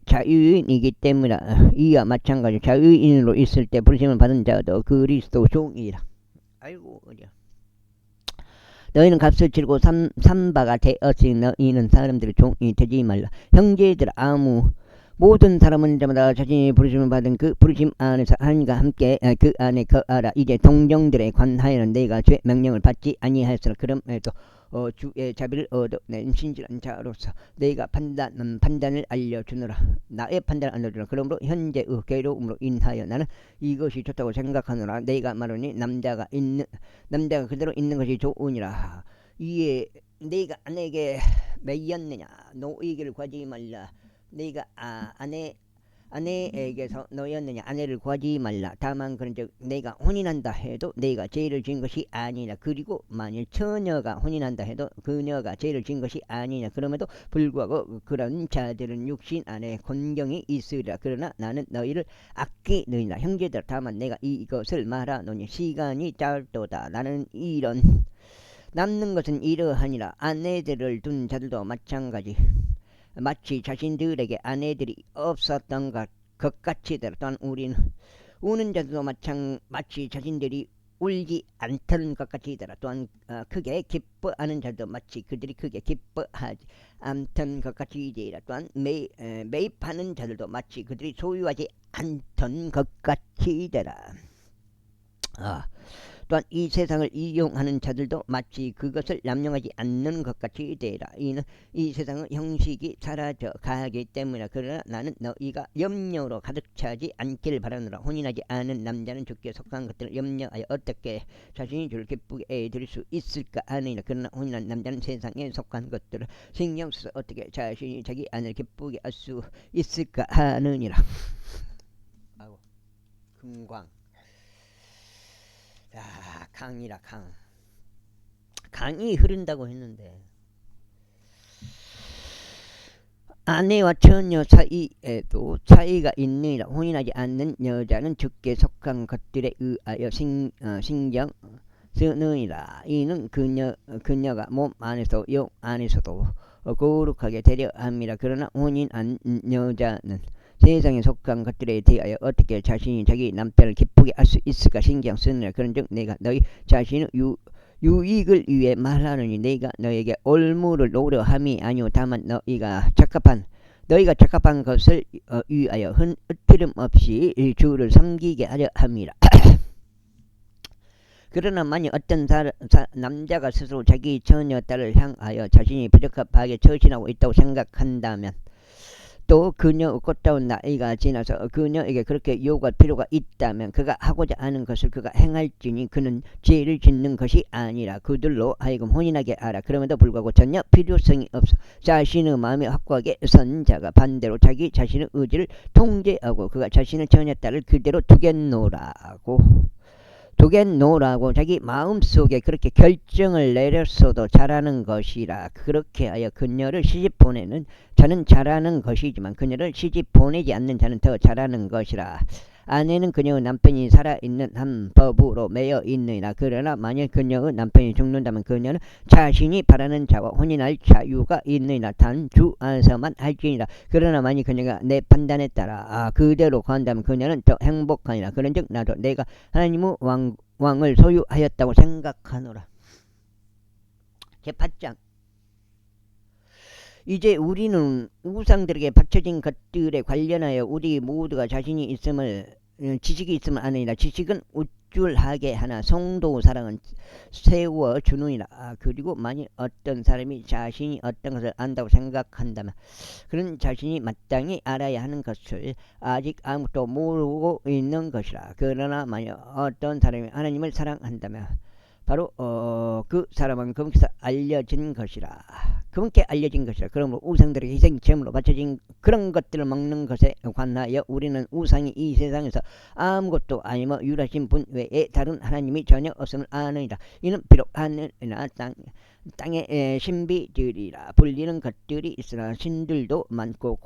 자유인이기 때문이라. 이와 마찬가지로 자유인으로 있을 때 부르심을 받은 자도 그리스도 종이라. 아이고 어디야. 너희는 값을 치르고 삼바가 되었으니 너희는 사람들의 종이 되지 말라. 형제들 모든 사람은 저마다 자신이 부르심을 받은 그 부르심 안에서 하나님과 함께 그 안에 거하라. 이제 동정들에 관하여는 내가 주의 명령을 받지 아니하였으나 그럼에도 주의 자비를 얻어낸 신실한 자로서 내가 판단을 알려주노라. 나의 판단을 알려주노라. 그러므로 현재의 괴로움으로 인하여 나는 이것이 좋다고 생각하노라. 내가 말하니 남자가 그대로 있는 것이 좋으니라. 이에 네가 아내에게 매였느냐. 노이기를 구하지 말라. 네가 아내에게서 너였느냐. 아내를 구하지 말라. 다만 그런즉 내가 혼인한다 해도 내가 죄를 지은 것이 아니라. 그리고 만일 처녀가 혼인한다 해도 그녀가 죄를 지은 것이 아니냐. 그럼에도 불구하고 그런 자들은 육신 안에 곤경이 있으리라. 그러나 나는 너희를 아끼느니라. 형제들 다만 내가 이것을 말하노니 시간이 짧도다. 나는 남는 것은 이러하니라. 아내들을 둔 자들도 마찬가지. 마치 자신들에게 아내들이 없었던 것 같이 되라. 또한 우리는 우는 자들도 마치 자신들이 울지 않던 것 같이 되라. 또한 크게 기뻐하는 자들도 마치 그들이 크게 기뻐하지 않던 것 같이 되라. 또한 매입하는 자들도 마치 그들이 소유하지 않던 것 같이 되라. 또한 이 세상을 이용하는 자들도 마치 그것을 남용하지 않는 것 같이 되라. 이는 이 세상의 형식이 사라져 가기 때문이라. 그러나 나는 너희가 염려로 가득 차지 않기를 바라노라. 혼인하지 않은 남자는 주께 속한 것들을 염려하여 어떻게 자신이 주를 기쁘게 드릴 수 있을까 하느니라. 그러나 혼인한 남자는 세상에 속한 것들을 신경 써서 어떻게 자신이 자기 아내를 기쁘게 할 수 있을까 하느니라. 아이고, 금광. 자, 강이라 강. 강이 흐른다고 했는데 아내와 처녀 사이에도 차이가 있느니라. 혼인하지 않는 여자는 주께 속한 것들에 의하여 신경 쓰느니라. 이는 그녀가 몸 안에서 영 안에서도 거룩하게 되려 함이라. 그러나 혼인한 여자는 세상에 속한 것들에 대하여 어떻게 자신이 자기 남편을 기쁘게 할 수 있을까 신경 쓰느라. 그런즉 내가 너희 자신의 유익을 위해 말하느니 내가 너에게 올무를 노려함이 아니오. 다만 너희가 적합한 것을 위하여 흐트름 없이 주를 섬기게 하려 함이라. 그러나 만약 어떤 남자가 스스로 자기 처녀 딸을 향하여 자신이 부적합하게 처신하고 있다고 생각한다면, 또 그녀의 꽃다운 나이가 지나서 그녀에게 그렇게 요구할 필요가 있다면 그가 하고자 하는 것을 그가 행할지니 그는 죄를 짓는 것이 아니라 그들로 하여금 혼인하게 하라. 그럼에도 불구하고 전혀 필요성이 없어 자신의 마음에 확고하게 선 자가 반대로 자기 자신의 의지를 통제하고 그가 자신의 처녀 딸을 그대로 두겠노라고 자기 마음속에 그렇게 결정을 내렸어도 잘하는 것이라. 그렇게 하여 그녀를 시집 보내는 자는 잘하는 것이지만 그녀를 시집 보내지 않는 자는 더 잘하는 것이라. 아내는 그녀의 남편이 살아있는 한 법으로 매여 있느니라. 그러나 만일 그녀의 남편이 죽는다면 그녀는 자신이 바라는 자와 혼인할 자유가 있느니라. 단 주 안에서만 할지니라. 그러나 만일 그녀가 내 판단에 따라 그대로 간다면 그녀는 더 행복하니라. 그런즉 나도 내가 하나님의 왕을 소유하였다고 생각하노라. 제8장. 이제 우리는 우상들에게 바쳐진 것들에 관련하여 우리 모두가 지식이 있음을 아느니라. 지식은 우쭐하게 하나 성도 사랑은 세워주느니라. 그리고 만일 어떤 사람이 자신이 어떤 것을 안다고 생각한다면 그는 자신이 마땅히 알아야 하는 것을 아직 아무것도 모르고 있는 것이라. 그러나 만일 어떤 사람이 하나님을 사랑한다면 바로 그 사람은 그분께 알려진 것이라. 그러므로 우상들에게 희생 제물로 바쳐진 그런 것들을 먹는 것에 관하여 우리는 우상이 이 세상에서 아무것도 아니며 유일하신 분 외에 다른 하나님이 전혀 없음을 아느니라. 이는 비록 하늘이나 땅의 신비들이라 불리는 것들이 있으나 신들도 많고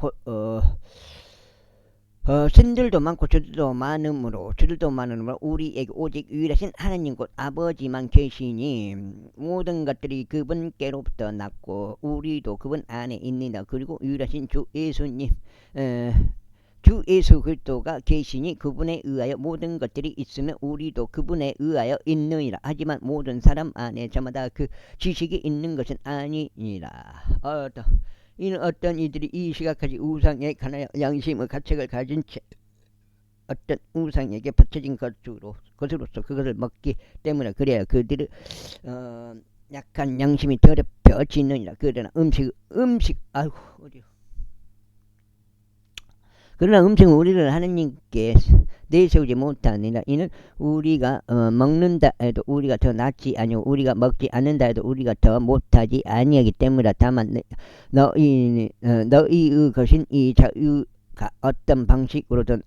신들도 많고 주들도 많으므로 우리에게 오직 유일하신 하나님 곧 아버지만 계시니 모든 것들이 그분께로부터 났고 우리도 그분 안에 있느니라. 그리고 유일하신 주 예수님 주 예수 그리스도가 계시니 그분에 의하여 모든 것들이 있으면 우리도 그분에 의하여 있느니라. 하지만 모든 사람 안에 저마다 그 지식이 있는 것은 아니니라. 이는 어떤 이들이 이 시각까지 우상에 관하여 양심의 가책을 가진 채 어떤 우상에게 바쳐진 것으로서 그것을 먹기 때문에 그래야 그들의 약간 양심이 더럽혀지느니라. 그러나 음식은 우리를 하느님께 내세우지 못하느니라. 이는 우리가 먹는다 해도 우리가 더 낫지 아니고 우리가 먹지 않는다 해도 우리가 더 못하지 아니하기 때문이라. 다만 너희의 것인 이 자유가 어떤 방식으로든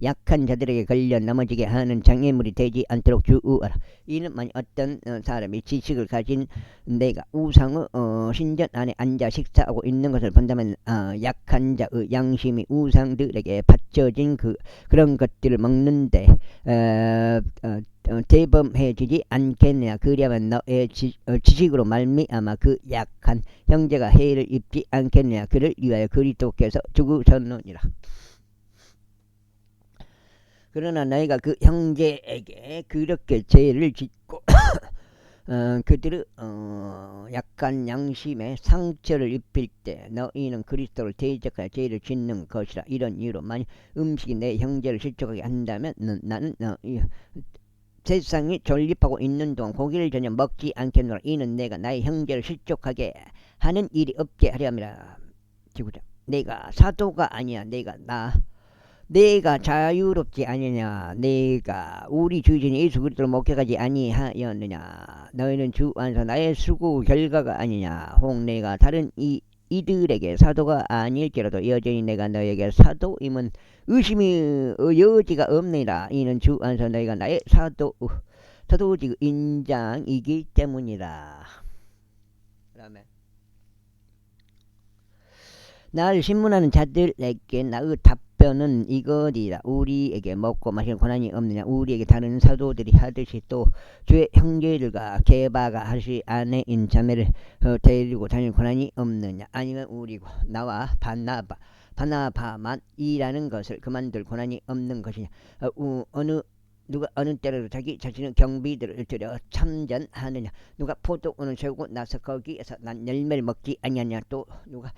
약한 자들에게 걸려 넘어지게 하는 장애물이 되지 않도록 주의하라. 이는 만약 어떤 사람이 지식을 가진 내가 우상의 신전 안에 앉아 식사하고 있는 것을 본다면 약한 자의 양심이 우상들에게 바쳐진 그런 것들을 먹는데 대범해지지 않겠느냐. 그리하면 너의 지식으로 말미암아 그 약한 형제가 해를 입지 않겠느냐. 그를 위하여 그리스도께서 죽으셨느니라. 그러나 너희가 그 형제에게 그렇게 죄를 짓고 그들의 약간 양심에 상처를 입힐 때 너희는 그리스도를 대적하여 죄를 짓는 것이라. 이런 이유로 만약 음식이 내 형제를 실족하게 한다면 나는 세상이 존립하고 있는 동안 고기를 전혀 먹지 않겠노라. 이는 내가 나의 형제를 실족하게 하는 일이 없게 하려 함이라. 지구자, 내가 사도가 아니야. 내가 자유롭지 아니냐. 내가 우리 주신 예수 그리스도를 목격하지 아니하였느냐. 너희는 주 안에서 나의 수고 결과가 아니냐. 혹 내가 다른 이들에게 사도가 아닐지라도 여전히 내가 너에게 사도임은 의심의 여지가 없느니라. 이는 주 안에서 너희가 나의 사도직 인장이기 때문이라. 그 다음에 나를 신문하는 자들에게 나의 답변은 이거니라. 우리에게 먹고 마실 권한이 없느냐. 우리에게 다른 사도들이 하듯이 또 주의 형제들과 게바가 하시 아내인 자매를 데리고 다닐 권한이 없느냐. 아니면 우리고 나와 바나바만 일하는 것을 그만둘 권한이 없는 것이냐. 누가 어느 때라도 자기 자신의 경비들을 들여 참전하느냐. 누가 포도원을 세우고 나서 거기에서 난 열매를 먹지 아니하냐. 또 누가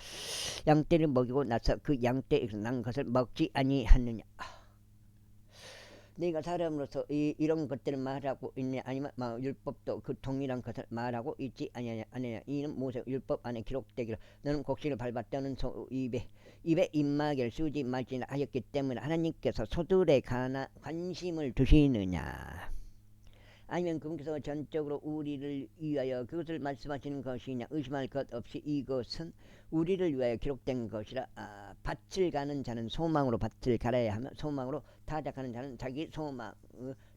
양떼를 먹이고 나서 그 양떼에서 난 것을 먹지 아니하느냐. 네가 사람으로서 이런 것들을 말하고 있냐. 아니면 율법도 그 동일한 것을 말하고 있지 아니하냐. 이는 모세 율법 안에 기록되기를 너는 곡식을 밟아 떠는 소 입에 입마개를 쓰지 말지나 하였기 때문에 하나님께서 소들에 관심을 두시느냐. 아니면 그분께서 전적으로 우리를 위하여 그것을 말씀하시는 것이냐. 의심할 것 없이 이것은 우리를 위하여 기록된 것이라. 밭을 가는 자는 소망으로 밭을 갈아야 하며 소망으로 타작하는 자는 자기 소망의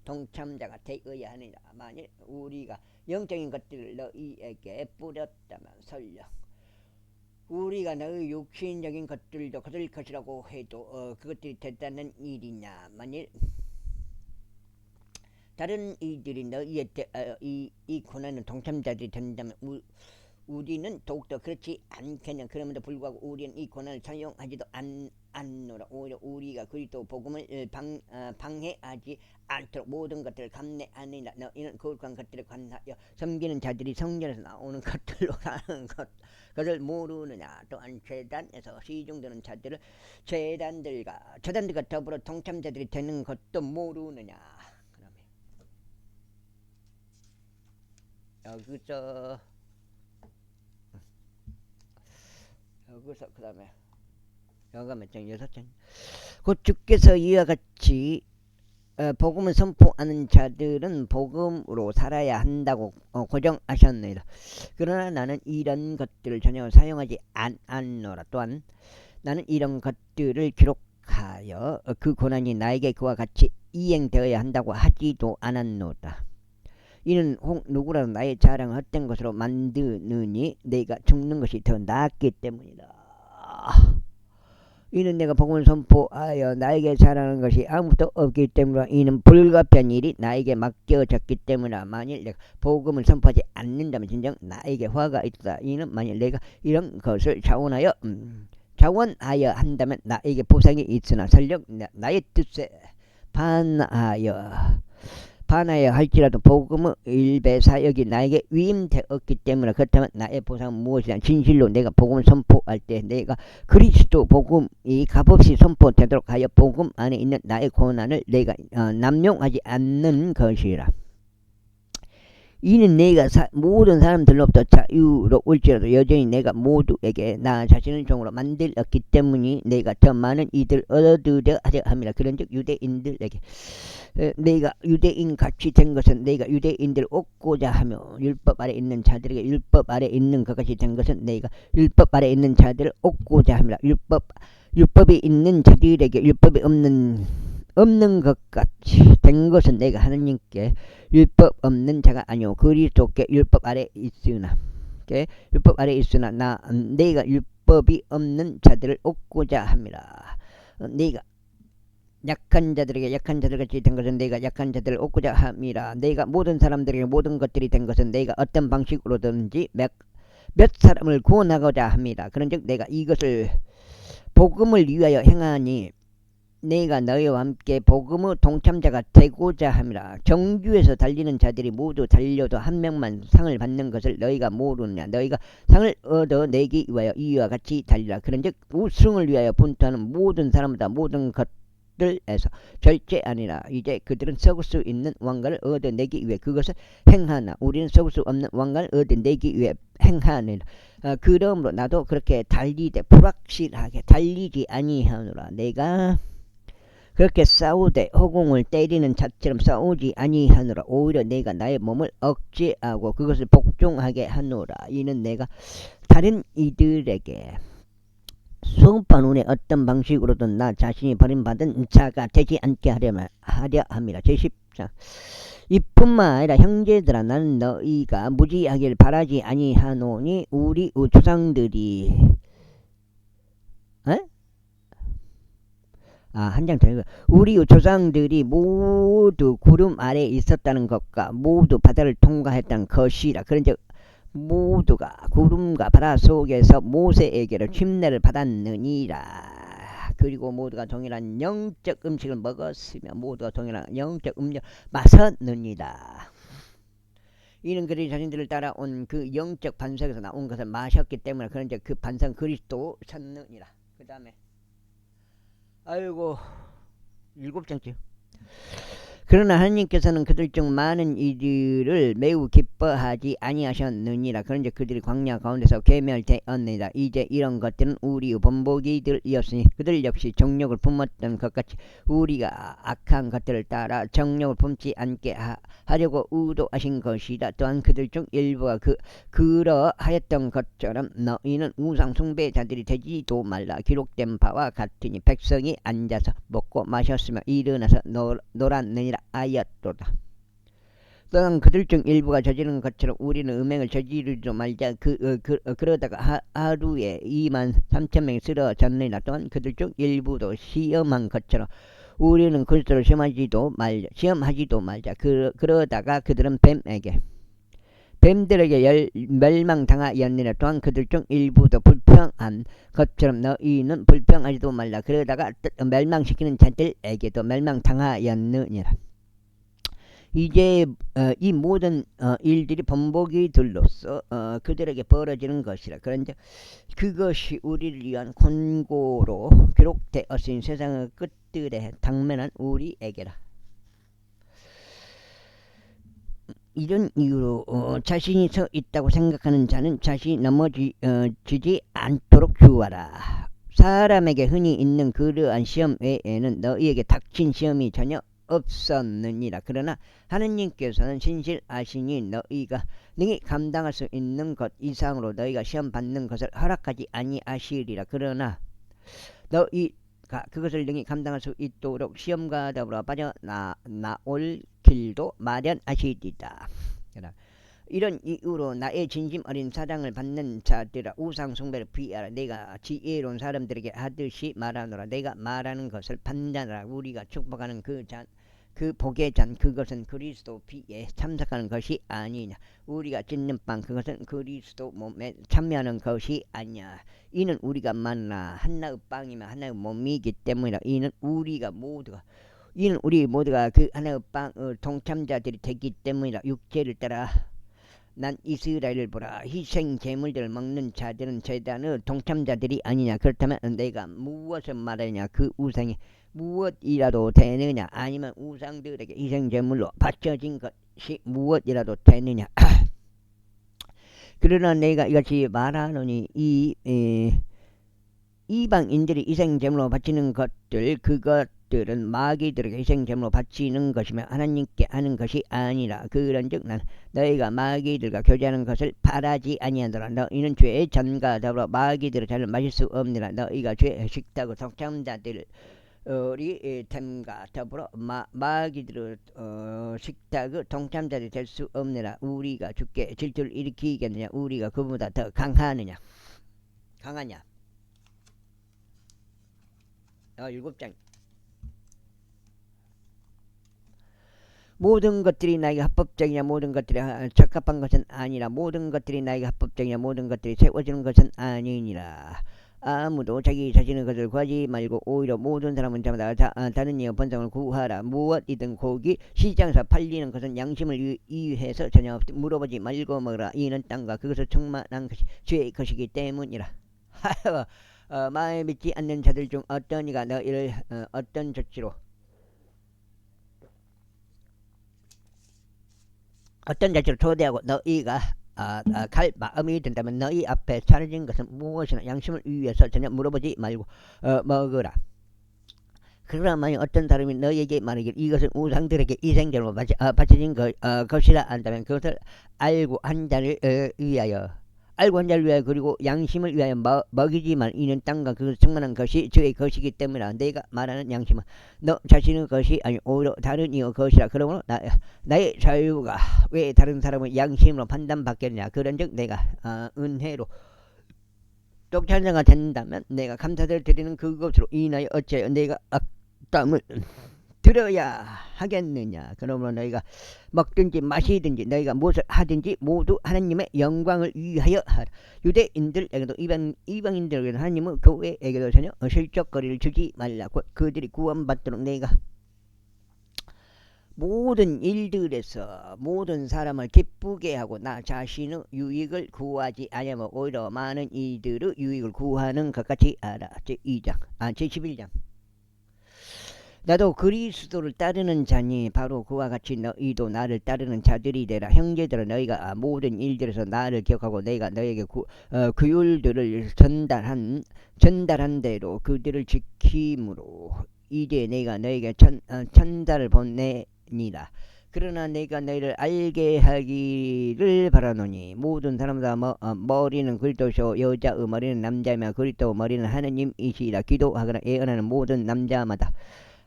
동참자가 되어야 하느니라. 만일 우리가 영적인 것들을 너희에게 뿌렸다면 설령 우리가 너희 육신적인 것들도 거둘 것이라고 해도 그것들이 됐다는 일이냐. 만일 다른 이들이 너희의 이 고난의 동참자들이 된다면 우리는 더욱더 그렇지 않겠냐. 그럼에도 불구하고 우리는 이 고난을 사용하지도 않노라. 오히려 우리가 그리스도 복음을 방해하지 않도록 모든 것들을 감내하느니라. 너희는 거룩한 것들을 관하여 섬기는 자들이 성전에서 나오는 것들로 사는 것을 모르느냐. 또한 제단에서 시중되는 자들을 제단들과 더불어 동참자들이 되는 것도 모르느냐. 여기서 그 다음에 여기가 몇 장? 6장. 곧 주께서 이와 같이 복음을 선포하는 자들은 복음으로 살아야 한다고 고정하셨느니라. 그러나 나는 이런 것들을 전혀 사용하지 않노라. 또한 나는 이런 것들을 기록하여 그 고난이 나에게 그와 같이 이행되어야 한다고 하지도 않았노라. 이는 혹 누구라도 나의 자랑을 헛된 것으로 만드느니 내가 죽는 것이 더 낫기 때문이다. 이는 내가 복음을 선포하여 나에게 자랑하는 것이 아무것도 없기 때문이라. 이는 불가피한 일이 나에게 맡겨졌기 때문이라. 만일 내가 복음을 선포하지 않는다면 진정 나에게 화가 있다. 이는 만일 내가 이런 것을 자원하여 한다면 나에게 보상이 있으나 설령 나의 뜻에 반하여 할지라도 복음의 일배 사역이 나에게 위임되었기 때문에 그렇다면 나의 보상은 무엇이냐. 진실로 내가 복음을 선포할 때 내가 그리스도 복음이 값없이 선포되도록 하여 복음 안에 있는 나의 고난을 내가 남용하지 않는 것이라. 이는 내가 모든 사람들로부터 자유로울지라도 여전히 내가 모두에게 나 자신을 종으로 만들었기 때문에 내가 더 많은 이들 얻으려 하려 함이라. 그런즉 유대인들에게 내가 유대인 같이 된 것은 내가 유대인들을 얻고자 하며 율법 아래 있는 자들에게 율법 아래 있는 것 같이 된 것은 내가 율법 아래 있는 자들을 얻고자 함이라. 율법이 있는 자들에게 율법이 없는 것 같이 된 것은 내가 하나님께 율법 없는 자가 아니오 그리스도께 율법 아래 있으나 내가 율법이 없는 자들을 얻고자 함이라. 내가 약한 자들에게 약한 자들같이 된 것은 내가 약한 자들을 얻고자 함이라. 내가 모든 사람들에게 모든 것들이 된 것은 내가 어떤 방식으로든지 몇 사람을 구원하고자 합니다. 그런즉 내가 이것을 복음을 위하여 행하니 내가 너희와 함께 복음의 동참자가 되고자 함이라. 정규에서 달리는 자들이 모두 달려도 한 명만 상을 받는 것을 너희가 모르느냐. 너희가 상을 얻어내기 위하여 이와 같이 달리라. 그런즉 우승을 위하여 분투하는 모든 사람보다 모든 것들에서 절제 아니라. 이제 그들은 썩을 수 있는 왕관을 얻어내기 위해 그것을 행하나 우리는 썩을 수 없는 왕관을 얻어내기 위해 행하느라. 그러므로 나도 그렇게 달리되 불확실하게 달리지 아니하노라. 내가 그렇게 싸우되 허공을 때리는 자처럼 싸우지 아니하노라. 오히려 내가 나의 몸을 억제하고 그것을 복종하게 하노라. 이는 내가 다른 이들에게 수업한 후에 어떤 방식으로든 나 자신이 버림받은 자가 되지 않게 하려 함이라. 제14. 이뿐만 아니라 형제들아, 나는 너희가 무지하길 바라지 아니하노니 우리 조상들이 한 장 더 읽어. 우리 조상들이 모두 구름 아래에 있었다는 것과 모두 바다를 통과했다는 것이라. 그런즉 모두가 구름과 바다 속에서 모세에게로 침례를 받았느니라. 그리고 모두가 동일한 영적 음식을 먹었으며 모두가 동일한 영적 음료 마셨느니라. 이는 그들이 자신들을 따라온 그 영적 반석에서 나온 것을 마셨기 때문에 그런즉 그 반석 그리스도 찾느니라. 그 다음에 아이고 7장째. 그러나 하나님께서는 그들 중 많은 이들을 매우 기뻐하지 아니하셨느니라. 그런즉 그들이 광야 가운데서 괴멸되었느니라. 이제 이런 것들은 우리의 본보기들이었으니 그들 역시 정욕을 품었던 것 같이 우리가 악한 것들을 따라 정욕을 품지 않게 하려고 의도하신 것이다. 또한 그들 중 일부가 그러하였던 것처럼 너희는 우상 숭배자들이 되지도 말라. 기록된 바와 같으니 백성이 앉아서 먹고 마셨으며 일어나서 놀았느니라 하였도다. 또한 그들 중 일부가 저지른 것처럼 우리는 음행을 저지르지도 말자. 그러다가 하루에 23,000명이 쓰러졌느니라. 또한 그들 중 일부도 시험한 것처럼 우리는 그리스도를 시험하지도 말자. 그러다가 그들은 뱀들에게 멸망당하였느니라. 또한 그들 중 일부도 불평한 것처럼 너희는 불평하지도 말라. 그러다가 멸망시키는 자들에게도 멸망당하였느니라. 이제 이 모든 일들이 본보기들로서 그들에게 벌어지는 것이라. 그런데 그것이 우리를 위한 권고로 기록되었으니 세상의 끝들에 당면한 우리에게라. 이런 이유로 자신이 서 있다고 생각하는 자는 자신이 넘어지지 않도록 주어라. 사람에게 흔히 있는 그러한 시험 외에는 너희에게 닥친 시험이 전혀 없었느니라. 그러나 하느님께서는 신실하시니 너희가 능히 감당할 수 있는 것 이상으로 너희가 시험 받는 것을 허락하지 아니하시리라. 그러나 너희가 그것을 능히 감당할 수 있도록 시험과 더불어 빠져나올 길도 마련하시리다. 이런 이유로 나의 진심 어린 사랑을 받는 자들아, 우상 숭배를 피하라. 내가 지혜로운 사람들에게 하듯이 말하노라. 내가 말하는 것을 판단하라. 우리가 축복하는 그 복의 잔 그것은 그리스도 피에 참석하는 것이 아니냐. 우리가 찢는 빵 그것은 그리스도 몸에 참여하는 것이 아니냐. 이는 우리가 만나 하나의 빵이며 하나의 몸이기 때문이라. 이는 우리 모두가 그 하나의 빵의 동참자들이 되기 때문이라. 육체를 따라 난 이스라엘을 보라. 희생 제물들을 먹는 자들은 제단의 동참자들이 아니냐. 그렇다면 내가 무엇을 말하냐. 그 우상이 무엇이라도 되느냐. 아니면 우상들에게 희생 제물로 바쳐진 것이 무엇이라도 되느냐. 그러나 내가 이같이 말하노니 이방인들이 희생 제물로 바치는 것들 그것들은 마귀들에게 희생 제물로 바치는 것이며 하나님께 하는 것이 아니라. 그런즉 난 너희가 마귀들과 교제하는 것을 바라지 아니하노라. 너희는 죄의 잔과 더불어 마귀들의 잔을 마실 수 없느니라. 너희가 죄의 식탁의 동참자들이 됨과 더불어 마귀들의 식탁의 동참자들이 될 수 없느니라. 우리가 주께 질투를 일으키겠느냐. 우리가 그보다 더 강하냐. 7장 모든 것들이 나에게 합법적이냐, 모든 것들이 적합한 것은 아니라, 모든 것들이 나에게 합법적이냐, 모든 것들이 세워지는 것은 아니니라. 아무도 자기 자신의 것을 구하지 말고 오히려 모든 사람은 저마다 다른 이의 본성을 구하라. 무엇이든 고기 시장에서 팔리는 것은 양심을 이유해서 전혀 물어보지 말고 먹으라. 이는 땅과 그것을 충만한 것이 주의 것이기 때문이라. 마음에 믿지 않는 자들 중 어떤 이가 너희를 어떤 조치로 초대하고 너희가 갈 마음이 든다면 너희 앞에 차려진 것은 무엇이나 양심을 위해서 전혀 물어보지 말고 먹으라. 그러나 만약 어떤 사람이 너희에게 말하길 이것은 우상들에게 이생제로 바쳐진 것이라 한다면 그것을 알고 한 자를 위하여 그리고 양심을 위하여 먹이지만 이는 땅과 그 충만한 것이 주의 것이기 때문이라. 내가 말하는 양심은 너 자신의 것이 아니 오히려 다른 이의 것이라. 그러므로 나의 자유가 왜 다른 사람의 양심으로 판단받겠느냐. 그런즉 내가 은혜로 독찬자가 된다면 내가 감사를 드리는 그것으로 인하여 어찌하여 내가 악담을 들어야 하겠느냐. 그러므로 너희가 먹든지 마시든지 너희가 무엇을 하든지 모두 하나님의 영광을 위하여 하라. 유대인들에게도 이방인들에게도 하나님의 교회에게도 전혀 실적거리를 주지 말라. 그들이 구원받도록 내가 모든 일들에서 모든 사람을 기쁘게 하고 나 자신의 유익을 구하지 아니하며 오히려 많은 이들의 유익을 구하는 것 같이 알아. 제11장 나도 그리스도를 따르는 자니 바로 그와 같이 너희도 나를 따르는 자들이 되라. 형제들아 너희가 모든 일들에서 나를 기억하고 내가 너희에게 규율들을 전달한 대로 그들을 지킴으로 이제 내가 너희에게 천사를 보내니라. 그러나 내가 너희를 알게 하기를 바라노니 모든 사람마다 머리는 그리스도시요 여자의 머리는 남자이며 그리스도의 머리는 하느님이시라. 기도하거나 예언하는 모든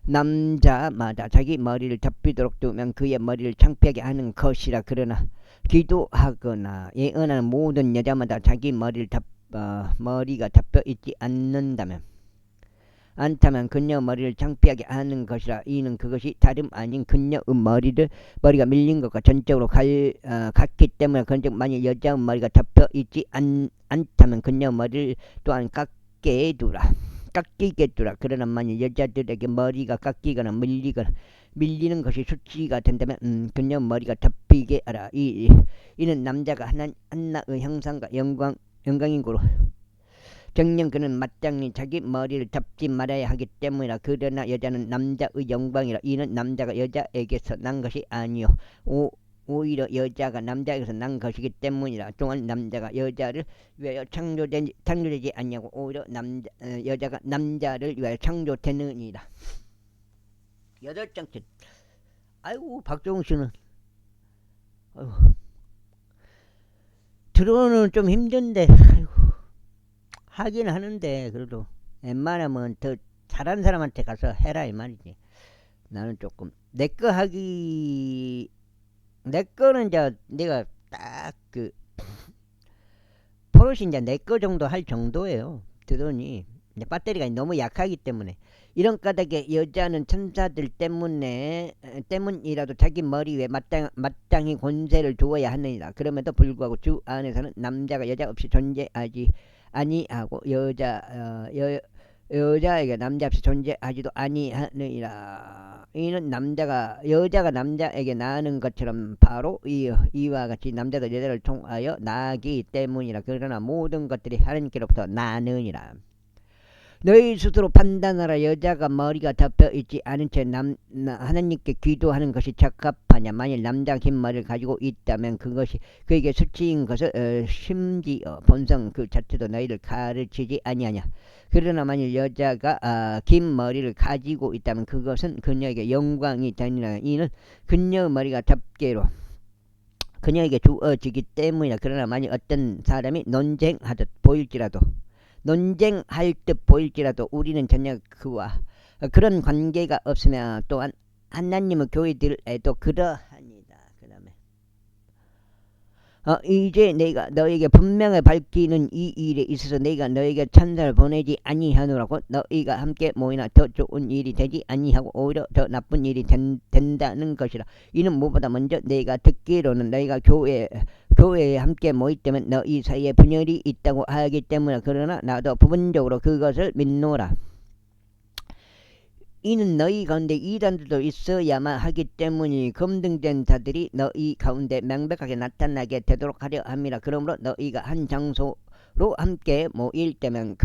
남자마다 자기 머리를 덮이도록 두면 그의 머리를 창피하게 하는 것이라. 그러나 기도하거나 예언하는 모든 여자마다 자기 머리가 덮여 있지 않다면 그녀 머리를 창피하게 하는 것이라. 이는 그것이 다름 아닌 그녀의 머리가 밀린 것과 전적으로 같기 때문에. 그런즉 만일 여자의 머리가 덮여 있지 않다면 그녀 머리를 또한 깎게 두라. 그러나 만일 여자들에게 머리가 깎이거나 밀리는 것이 수치가 된다면 그녀 머리가 덮이게 하라. 이는 남자가 한나의 형상과 영광인 고로 정녕 그는 마땅히 자기 머리를 덮지 말아야 하기 때문이라. 그러나 여자는 남자의 영광이라. 이는 남자가 여자에게서 난 것이 아니요 오히려 여자가 남자에게서 난 것이기 때문이라. 또한 남자가 여자를 위하여 창조되지 아니하고 오히려 여자가 남자를 위하여 창조되느니라. 8장 끝. 아이고 박종훈 씨는 들어오는 좀 힘든데 하긴 하는데 그래도 웬만하면 더 잘하는 사람한테 가서 해라 이 말이지. 나는 조금 내 거는 이제 내가 딱 포르쉐 이제 내 거 정도 할 정도예요. 들으니 이제 배터리가 너무 약하기 때문에 이런 까닭에 여자는 천사들 때문이라도 자기 머리 위에 마땅히 권세를 두어야 하느니라. 그럼에도 불구하고 주 안에서는 남자가 여자 없이 존재하지 아니하고 여자에게 남자 없이 존재하지도 아니하느니라. 이는 여자가 남자에게 나는 것처럼 바로 이와 같이 남자도 여자를 통하여 나기 때문이라. 그러나 모든 것들이 하나님께로부터 나느니라. 너희 스스로 판단하라. 여자가 머리가 덮여 있지 않은 채 하나님께 기도하는 것이 적합하냐. 만일 남자가 긴 머리를 가지고 있다면 그것이 그에게 수치인 것을 심지어 본성 그 자체도 너희를 가르치지 아니하냐. 그러나 만일 여자가 긴 머리를 가지고 있다면 그것은 그녀에게 영광이 되니라. 이는 그녀의 머리가 덮개로 그녀에게 주어지기 때문이라. 그러나 만일 어떤 사람이 논쟁할 듯 보일지라도 우리는 전혀 그와 그런 관계가 없으며 또한 하나님의 교회들에도 그러하니다. 그 다음에 이제 내가 너에게 분명히 밝히는 이 일에 있어서 내가 너에게 천사를 보내지 아니하노라고. 너희가 함께 모이나 더 좋은 일이 되지 아니하고 오히려 더 나쁜 일이 된다는 것이라. 이는 무엇보다 먼저 내가 듣기로는 너희가 교회에 함께 모이 때문에 너희 사이에 분열이 있다고 하기 때문에. 그러나 나도 부분적으로 그것을 믿노라. 이는 너희 가운데 이단들도 있어야만 하기 때문이 검증된 자들이 너희 가운데 명백하게 나타나게 되도록 하려 함이라. 그러므로 너희가 한 장소로 함께 모일 때면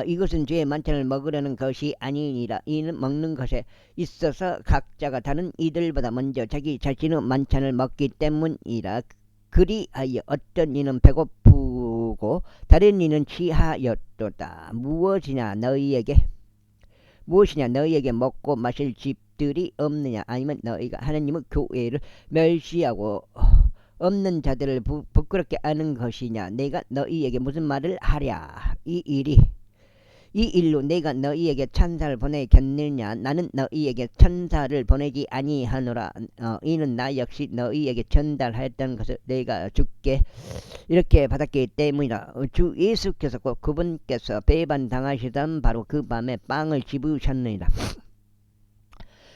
이것은 죄의 만찬을 먹으려는 것이 아니니라. 이는 먹는 것에 있어서 각자가 다른 이들보다 먼저 자기 자신의 만찬을 먹기 때문이라. 그리하여 어떤 이는 배고프고 다른 이는 취하였도다. 무엇이냐 너희에게 먹고 마실 집들이 없느냐? 아니면 너희가 하나님의 교회를 멸시하고 없는 자들을 부끄럽게 하는 것이냐? 내가 너희에게 무슨 말을 하랴? 이 일로 내가 너희에게 천사를 보내겠느냐? 나는 너희에게 천사를 보내지 아니하노라. 이는 나 역시 너희에게 전달하였던 것을 내가 주께 이렇게 받았기 때문이라. 주 예수께서 곧 그분께서 배반당하시던 바로 그 밤에 빵을 집으셨느니라.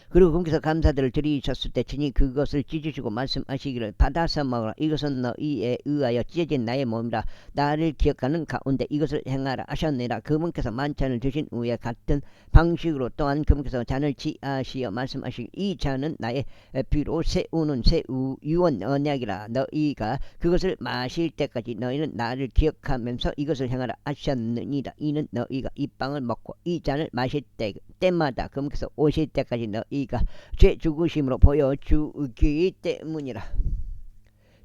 그리고 그분께서 감사들을 드리셨을 때 친히 그것을 찢으시고 말씀하시기를 받아서 먹으라. 이것은 너희에 의하여 찢어진 나의 몸이라. 나를 기억하는 가운데 이것을 행하라 하셨느니라. 그분께서 만찬을 드신 후에 같은 방식으로 또한 그분께서 잔을 취하시어 말씀하시기 이 잔은 나의 피로 세우는 새 유언 언약이라. 너희가 그것을 마실 때까지 너희는 나를 기억하면서 이것을 행하라 하셨느니라. 이는 너희가 이 빵을 먹고 이 잔을 마실 때마다 그분께서 오실 때까지 너희가 죄 죽으심으로 보여주기 때문이라.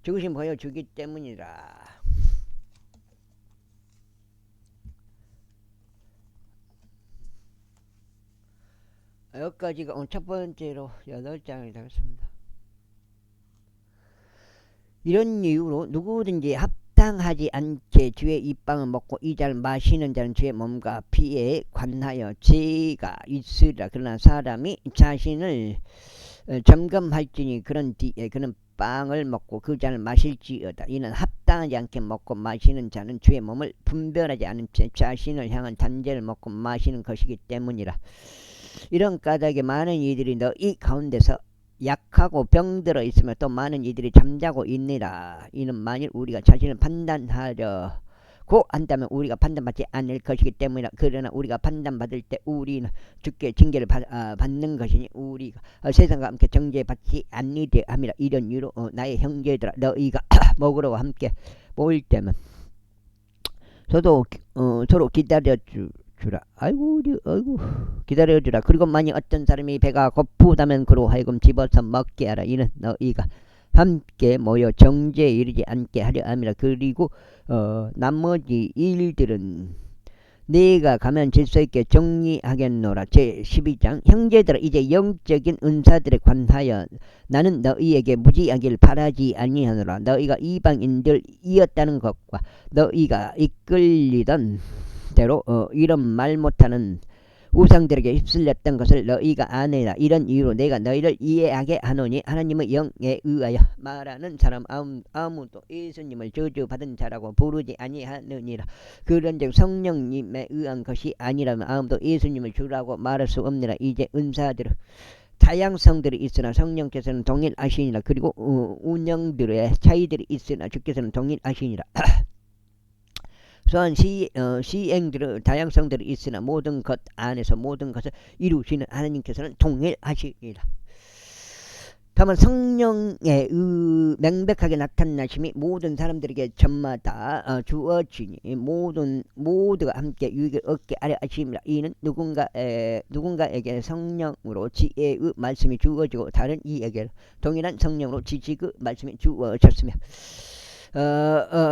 죽으심 보여주기 때문이라. 여기까지가 오늘 첫 번째로 8장이 되겠습니다. 이런 이유로 누구든지 합당하지 않게 주의 이 빵을 먹고 이 잔을 마시는 자는 주의 몸과 피에 관하여 죄가 있으리라. 그러나 사람이 자신을 점검할지니 그런 뒤에 그는 빵을 먹고 그 잔을 마실지어다. 이는 합당하지 않게 먹고 마시는 자는 주의 몸을 분별하지 않은 채 자신을 향한 단죄를 먹고 마시는 것이기 때문이라. 이런 까닭에 많은 이들이 너희 가운데서 약하고 병들어 있으며 또 많은 이들이 잠자고 있느라. 이는 만일 우리가 자신을 판단하려고 한다면 우리가 판단받지 않을 것이기 때문이라. 그러나 우리가 판단받을 때 우리는 주께 징계를 받는 것이니 우리가 세상과 함께 정죄받지 않으려 함이라. 이런 이유로 나의 형제들아 너희가 먹으러 함께 모일 때면 서로 기다려주라. 기다려주라. 그리고 만약 어떤 사람이 배가 고프다면 그로 하여금 집어서 먹게 하라. 이는 너희가 함께 모여 정죄에 이르지 않게 하려 함이라. 그리고 나머지 일들은 네가 가면 질서 있게 정리하겠노라. 제12장 형제들아 이제 영적인 은사들에 관하여 나는 너희에게 무지하기를 바라지 아니하노라. 너희가 이방인들이었다는 것과 너희가 이끌리던 대로 이런 말 못하는 우상들에게 휩쓸렸던 것을 너희가 아느니라. 이런 이유로 내가 너희를 이해하게 하노니 하나님의 영에 의하여 말하는 사람 아무도 예수님을 저주받은 자라고 부르지 아니하느니라. 그런즉 성령님에 의한 것이 아니라면 아무도 예수님을 주라고 말할 수 없느니라. 이제 은사들은 다양성들이 있으나 성령께서는 동일하시니라. 그리고 운영들의 차이들이 있으나 주께서는 동일하시니라. 또한 시행들의 다양성들이 있으나 모든 것 안에서 모든 것을 이루시는 하나님께서는 동일하시리라. 다만 성령의 명백하게 나타나심이 모든 사람들에게 저마다 주어지니 모두가 함께 유익을 얻게 하려 하심이라. 이는 누군가에게 성령으로 지혜의 말씀이 주어지고 다른 이에게 동일한 성령으로 지식의 말씀이 주어졌으며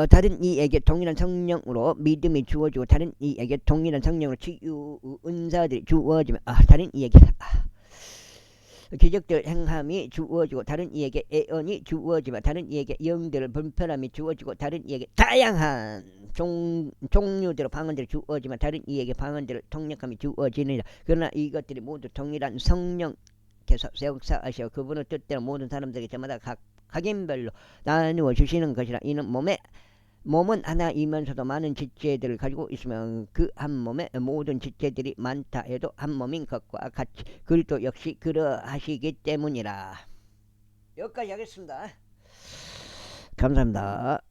다른 이에게 동일한 성령으로 믿음이 주어지고 다른 이에게 동일한 성령으로 치유 은사들이 주어지며 다른 이에게 기적들 행함이 주어지고 다른 이에게 애언이 주어지며 다른 이에게 영들을 분편함이 주어지고 다른 이에게 다양한 종류대로 방언들이 주어지며 다른 이에게 방언들을 통역함이 주어지느니라. 그러나 이것들이 모두 동일한 성령께서 역사하시어 그분의 뜻대로 모든 사람들에게 저마다 각인별로 나누어 주시는 것이라. 이는 몸은 하나이면서도 많은 지체들을 가지고 있으면 그 한 몸에 모든 지체들이 많다 해도 한 몸인 것과 같이 그리스도 역시 그러하시기 때문이라. 여기까지 하겠습니다. 감사합니다.